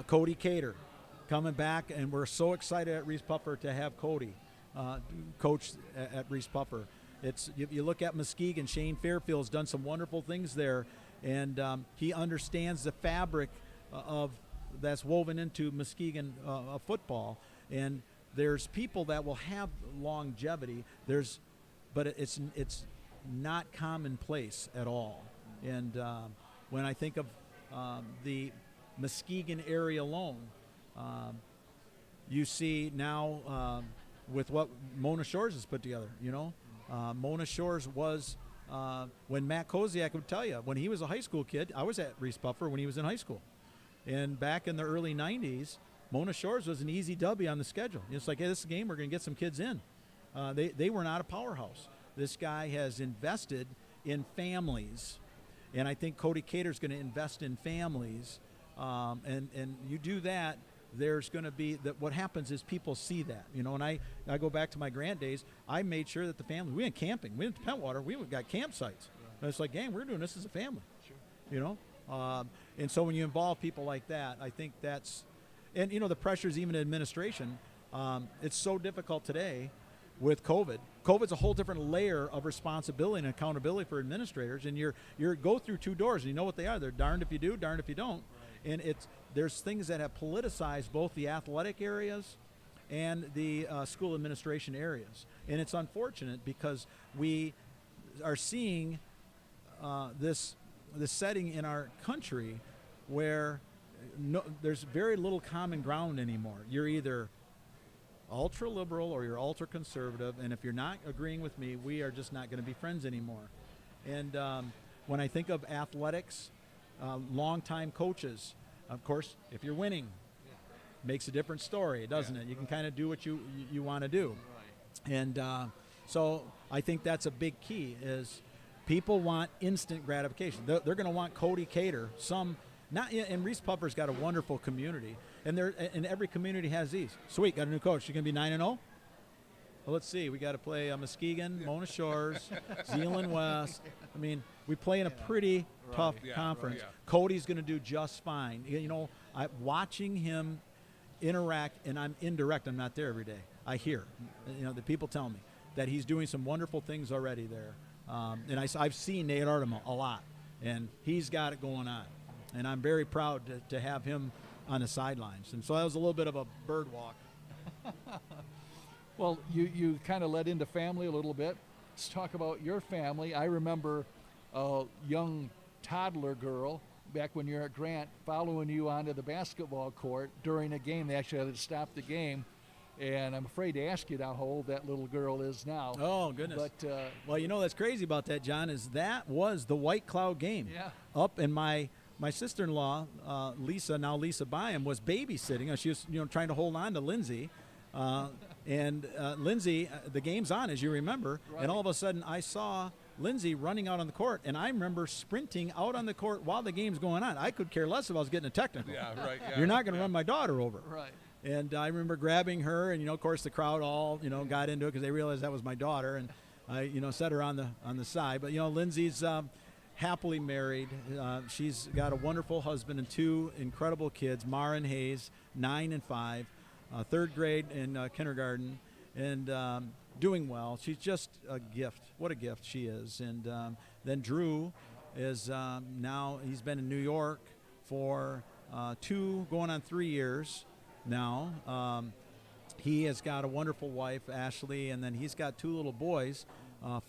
Cody Cater coming back, and we're so excited at Reese Puffer to have Cody coach at Reese Puffer. You look at Muskegon. Shane Fairfield's done some wonderful things there, and he understands the fabric of that's woven into Muskegon football. And there's people that will have longevity. But it's not commonplace at all. And when I think of the Muskegon area alone, you see now with what Mona Shores has put together. You know, Mona Shores was when Matt Koziak would tell you, when he was a high school kid. I was at Reese Puffer when he was in high school, and back in the early '90s, Mona Shores was an easy W on the schedule. It's like, hey, this is a game, we're going to get some kids in. They were not a powerhouse. This guy has invested in families, and I think Cody Cater's going to invest in families. And you do that, there's going to be what happens is people see that, you know. And I go back to my Grant days. I made sure that the family, we went camping, we went to Pentwater, we got campsites. And it's like, gang, we're doing this as a family, sure. You know. And so when you involve people like that, I think that's, and you know, the pressures even in administration. It's so difficult today with COVID. COVID's a whole different layer of responsibility and accountability for administrators, and you're go through 2 doors, and you know what they are. They're darned if you do, darned if you don't. And there's things that have politicized both the athletic areas and the school administration areas. And it's unfortunate because we are seeing this setting in our country where there's very little common ground anymore. You're either ultra liberal or you're ultra conservative, and if you're not agreeing with me, we are just not going to be friends anymore. And when I think of athletics, longtime coaches, of course, if you're winning, makes a different story, doesn't it? You can kind of do what you want to do. Right. And so I think that's a big key is people want instant gratification. They're going to want Cody Cater. And Reese Puffer's got a wonderful community, and every community has these. Sweet, got a new coach. You're going to be 9-0. Well, let's see. We got to play Muskegon, Mona Shores, Zeeland West. I mean, we play in a pretty tough conference. Cody's going to do just fine. You know, watching him interact, and I'm indirect. I'm not there every day. I hear, you know, the people tell me that he's doing some wonderful things already there. And I've seen Nate Artema a lot, and he's got it going on. And I'm very proud to have him on the sidelines. And so that was a little bit of a bird walk. Well, you kind of led into family a little bit. Let's talk about your family. I remember a young toddler girl back when you were at Grant following you onto the basketball court during a game. They actually had to stop the game. And I'm afraid to ask you now how old that little girl is now. Oh, goodness. But well, you know that's crazy about that, John, is that was the White Cloud game. Yeah. Up in my sister-in-law, Lisa Byam, was babysitting. She was, trying to hold on to Lindsay. And Lindsay, the game's on, as you remember. Right. And all of a sudden, I saw Lindsay running out on the court, and I remember sprinting out on the court while the game's going on. I could care less if I was getting a technical. Yeah, right. Yeah, You're not going to run my daughter over. Right. And I remember grabbing her, and of course the crowd all got into it because they realized that was my daughter, and I set her on the side. But Lindsay's happily married. She's got a wonderful husband and two incredible kids, Mara and Hayes, 9 and 5, third grade and kindergarten, and doing well. She's just a gift. What a gift she is. And then Drew is now he's been in New York for 2 going on 3 years. Now, he has got a wonderful wife, Ashley, and then he's got 2 little boys,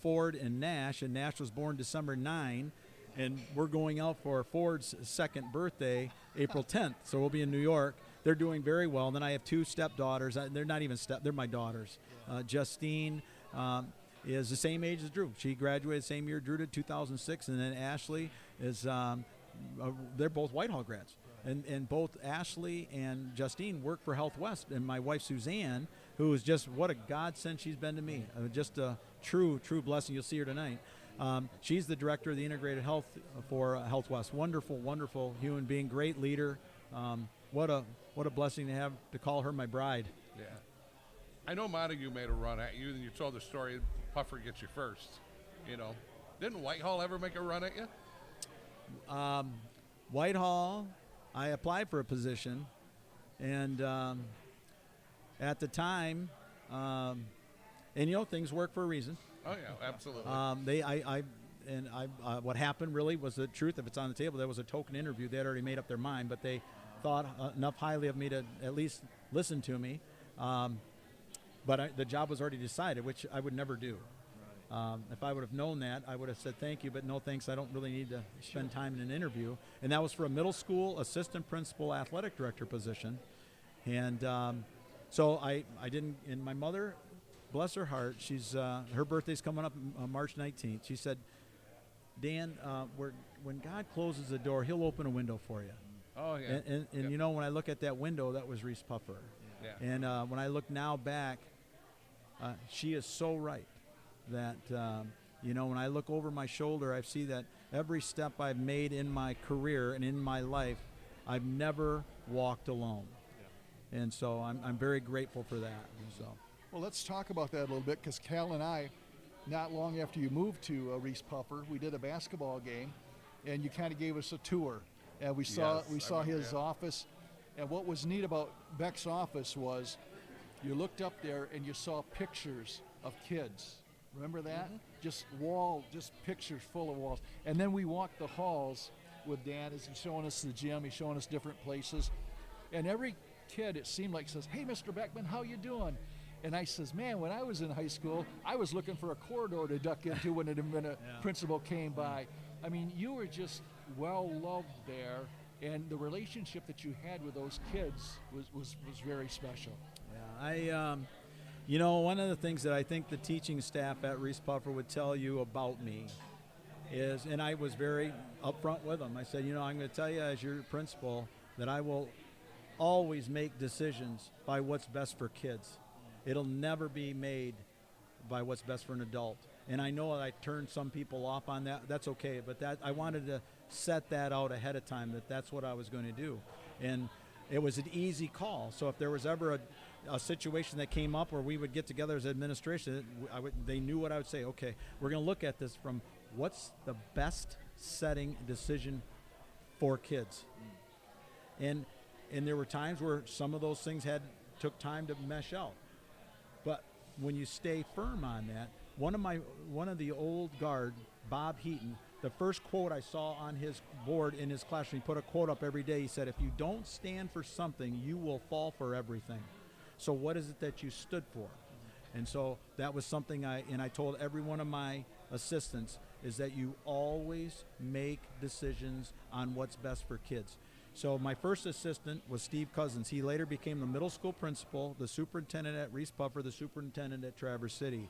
Ford and Nash was born December 9, and we're going out for Ford's 2nd birthday, April 10th, so we'll be in New York. They're doing very well. And then I have 2 stepdaughters. They're not even they're my daughters. Justine is the same age as Drew. She graduated the same year Drew did, 2006, and then Ashley is, they're both Whitehall grads. And both Ashley and Justine work for Health West, and my wife Suzanne, who is just what a godsend she's been to me. Just a true blessing. You'll see her tonight. She's the director of the integrated health for Health West. Wonderful human being, great leader. What a blessing to have to call her my bride. Yeah, I know Montague made a run at you, and you told the story. Puffer gets you first. Didn't Whitehall ever make a run at you? Whitehall. I applied for a position, and at the time, things work for a reason. Oh yeah, absolutely. What happened really was the truth. If it's on the table, there was a token interview. They had already made up their mind, but they thought enough highly of me to at least listen to me. But the job was already decided, which I would never do. If I would have known that, I would have said thank you, but no thanks. I don't really need to spend time in an interview. And that was for a middle school assistant principal athletic director position. And so I didn't. And my mother, bless her heart, she's her birthday's coming up March 19th. She said, Dan, when God closes the door, He'll open a window for you. Oh yeah. And when I look at that window, that was Reese Puffer. Yeah. And when I look now back, she is so right. That, when I look over my shoulder, I see that every step I've made in my career and in my life, I've never walked alone. Yeah. And so I'm very grateful for that. So. Well, let's talk about that a little bit, because Cal and I, not long after you moved to Reese Puffer, we did a basketball game, and you kind of gave us a tour. And we saw his office. And what was neat about Beck's office was you looked up there and you saw pictures of kids. Remember that? Mm-hmm. Just pictures full of walls. And then we walked the halls, with Dan is he's showing us the gym, he's showing us different places. And every kid, it seemed like, says, "Hey, Mr. Beckeman, how you doing?" And I says, "Man, when I was in high school, I was looking for a corridor to duck into when a principal came by." I mean, you were just well loved there, and the relationship that you had with those kids was very special. Yeah, one of the things that I think the teaching staff at Reese Puffer would tell you about me is, and I was very upfront with them. I said, I'm going to tell you as your principal that I will always make decisions by what's best for kids. It'll never be made by what's best for an adult. And I know I turned some people off on that. That's okay, but that I wanted to set that out ahead of time, that's what I was going to do. And it was an easy call. So if there was ever a situation that came up where we would get together as administration, they knew what I would say. Okay, we're going to look at this from what's the best setting decision for kids. And there were times where some of those things took time to mesh out. But when you stay firm on that, one of the old guard, Bob Heaton, the first quote I saw on his board in his classroom, he put a quote up every day. He said, "If you don't stand for something, you will fall for everything. So what is it that you stood for?" And so that was something I told every one of my assistants, is that you always make decisions on what's best for kids. So my first assistant was Steve Cousins. He later became the middle school principal, the superintendent at Reese Puffer, the superintendent at Traverse City.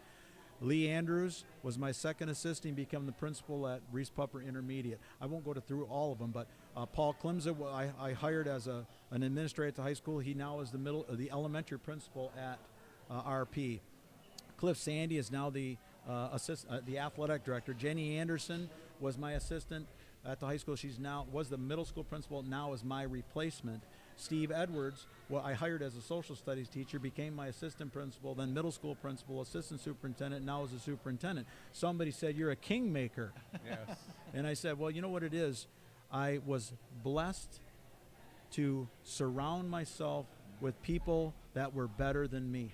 Lee Andrews was my second assistant. He became the principal at Reese Puffer Intermediate. I won't go through all of them, but Paul Klimza, I hired as an administrator at the high school. He now is the elementary principal at RP. Cliff Sandy is now the athletic director. Jenny Anderson was my assistant at the high school. She's now was the middle school principal, now is my replacement. Steve Edwards, I hired as a social studies teacher, became my assistant principal, then middle school principal, assistant superintendent, now is a superintendent. Somebody said, "You're a kingmaker." Yes. And I said, well, you know what it is? I was blessed to surround myself with people that were better than me.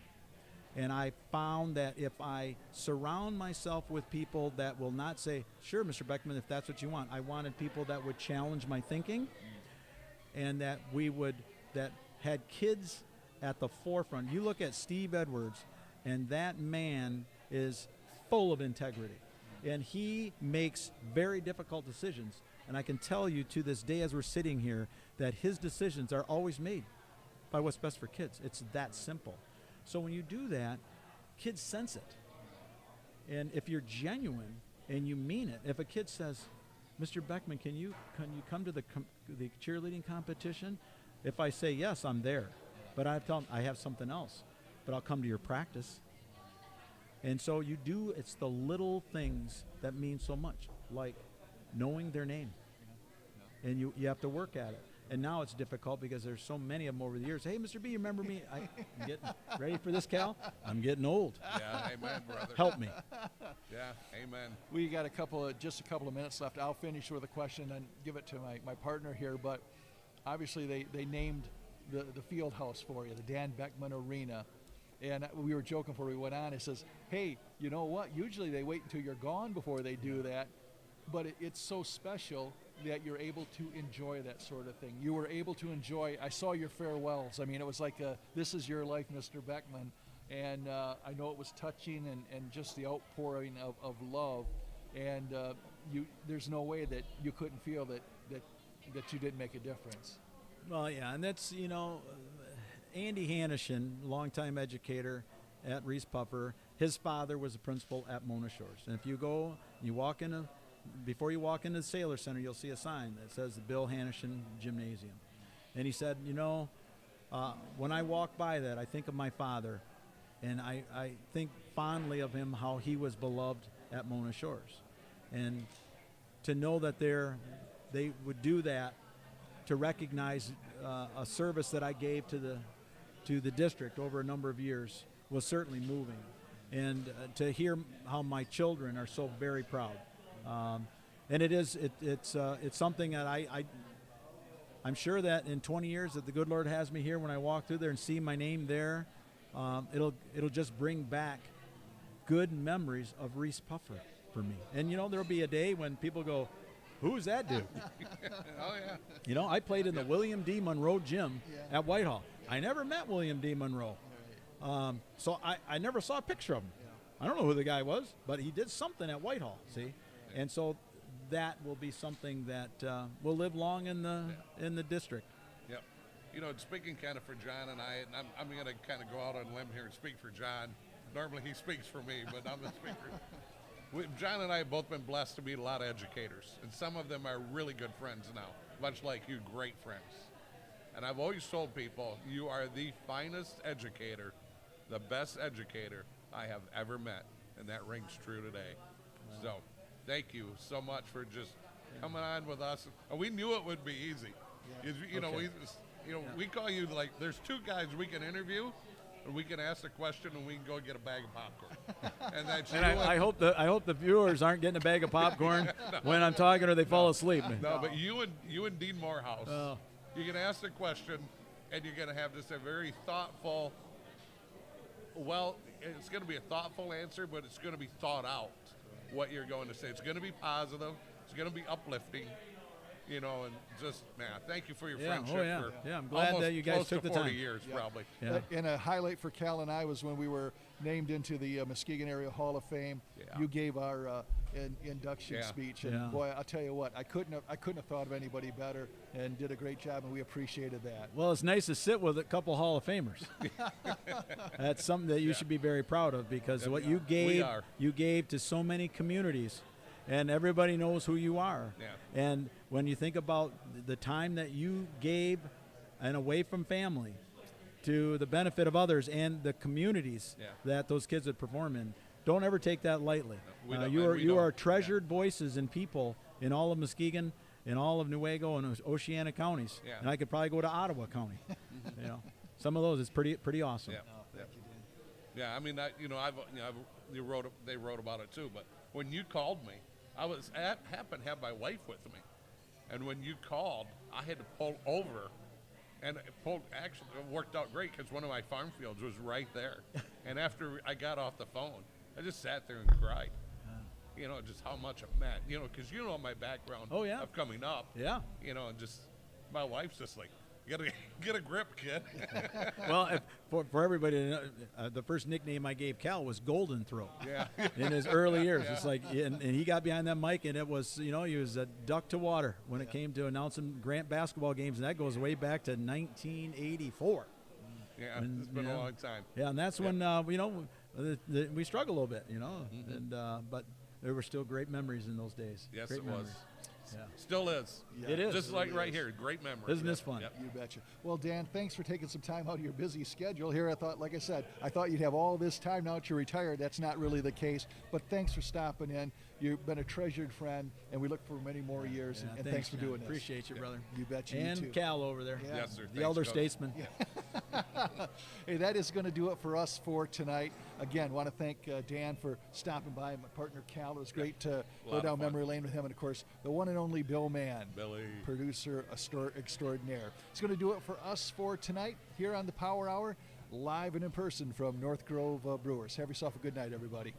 And I found that if I surround myself with people that will not say, "Sure, Mr. Beckeman, if that's what you want," I wanted people that would challenge my thinking, and that had kids at the forefront. You look at Steve Edwards, and that man is full of integrity, and he makes very difficult decisions. And I can tell you to this day as we're sitting here that his decisions are always made by what's best for kids. It's that simple. So when you do that, kids sense it. And if you're genuine and you mean it, if a kid says, "Mr. Beckeman, can you come to the cheerleading competition?" If I say yes, I'm there. But I tell them I have something else, but I'll come to your practice. And so it's the little things that mean so much, like knowing their name. And you have to work at it. And now it's difficult because there's so many of them over the years. "Hey, Mr. B, you remember me?" I'm getting ready for this, Cal? I'm getting old. Yeah, amen, brother. Help me. Yeah, amen. We got just a couple of minutes left. I'll finish with a question and give it to my partner here. But obviously they named the field house for you, the Dan Beckeman Arena. And we were joking before we went on. It says, "Hey, you know what? Usually they wait until you're gone before they do that. But it's so special that you're able to enjoy that sort of thing. You were able to enjoy, I saw your farewells. I mean, it was like, this is your life, Mr. Beckeman. And I know it was touching and just the outpouring of love. And there's no way that you couldn't feel that you didn't make a difference. Well, yeah, and that's, Andy Hanishin, longtime educator at Reese Puffer, his father was a principal at Mona Shores. And if you go, before you walk into the Sailor Center, you'll see a sign that says the Bill Hanishin Gymnasium. And he said, when I walk by that, I think of my father, and I think fondly of him, how he was beloved at Mona Shores. And to know that they would do that to recognize a service that I gave to the district over a number of years was certainly moving. And to hear how my children are so very proud. And it's something that I'm sure that in 20 years that the good Lord has me here, when I walk through there and see my name there, it'll just bring back good memories of Reese Puffer for me. And there'll be a day when people go, Who's that dude? Oh, yeah. You know, I played in the William D. Monroe gym at Whitehall. I never met William D. Monroe. So I never saw a picture of him. I don't know who the guy was, but he did something at Whitehall, see? And so that will be something that will live long in the district. Yep. You know, speaking kind of for John and I'm going to kind of go out on a limb here and speak for John. Normally he speaks for me, but I'm the speaker. John and I have both been blessed to meet a lot of educators, and some of them are really good friends now, much like you, great friends. And I've always told people, you are the finest educator, the best educator I have ever met, and that rings true today. Wow. So thank you so much for just coming on with us. And we knew it would be easy. Yeah. We call you like, there's two guys we can interview, and we can ask a question, and we can go get a bag of popcorn. And that's and I hope the viewers aren't getting a bag of popcorn when I'm talking, or they fall asleep. No, but you and Dean Morehouse, you can ask the question, and you're going to have just a very thoughtful. Well, it's going to be a thoughtful answer, but it's going to be thought out. What you're going to say, it's going to be positive. It's going to be uplifting. You know, and just, man, thank you for your friendship. For I'm glad that you guys took the time. 40 years, probably. Yeah. And a highlight for Cal and I was when we were named into the Muskegon Area Hall of Fame. Yeah. You gave our induction speech, and boy, I'll tell you what, I couldn't have thought of anybody better, and did a great job, and we appreciated that. Well, it's nice to sit with a couple Hall of Famers. That's something that you should be very proud of, because what you gave to so many communities. And everybody knows who you are. Yeah. And when you think about the time that you gave and away from family to the benefit of others and the communities that those kids would perform in, don't ever take that lightly. You are treasured voices and people in all of Muskegon, in all of Newaygo and Oceana counties. Yeah. And I could probably go to Ottawa County. You know, some of those is pretty awesome. Yeah. Yeah, I mean, they wrote about it too. But when you called me, I happened to have my wife with me, and when you called, I had to pull over, and it worked out great because one of my farm fields was right there. And after I got off the phone, I just sat there and cried. You know, just how much it meant. You know, because you know my background of coming up. Yeah. You know, and just my wife's just like, you gotta get a grip, kid. Well, for everybody to know, the first nickname I gave Cal was Golden Throat. Yeah. In his early years, it's like, and he got behind that mic, and it was, you know, he was a duck to water when it came to announcing Grant basketball games, and that goes way back to 1984. Yeah, it's been a long time. Yeah, and that's when you know we struggled a little bit, you know, and but there were still great memories in those days. Yes, great it memories. was. Yeah. Still is. Yeah. It is. Just like right here, great memory. Isn't this fun? Yep. You betcha. Well, Dan, thanks for taking some time out of your busy schedule here. I thought you'd have all this time now that you're retired. That's not really the case. But thanks for stopping in. You've been a treasured friend, and we look for many more years. Yeah, and thanks for doing this. Appreciate you, brother. You betcha. And you too. Cal over there. Yeah. Yes, sir. The Thanks, elder Coach. statesman. Hey, that is going to do it for us for tonight. Again, want to thank Dan for stopping by, my partner Cal. It was great to go down memory lane with him, and of course, the one and only Bill Mann, Billy, producer extraordinaire. It's going to do it for us for tonight here on the Power Hour, live and in person from North Grove Brewers. Have yourself a good night, everybody.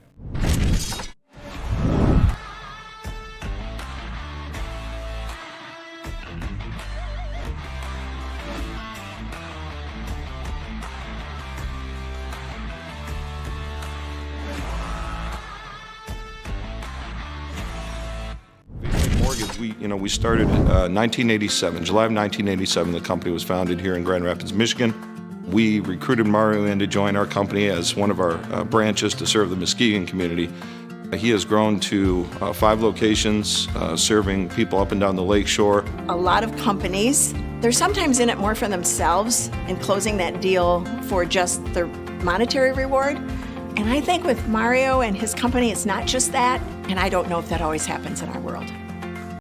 Mortgage, we started in 1987, July of 1987. The company was founded here in Grand Rapids, Michigan. We recruited Mario in to join our company as one of our branches to serve the Muskegon community. He has grown to 5 locations, serving people up and down the lake shore. A lot of companies, they're sometimes in it more for themselves and closing that deal for just the monetary reward. And I think with Mario and his company, it's not just that, and I don't know if that always happens in our world.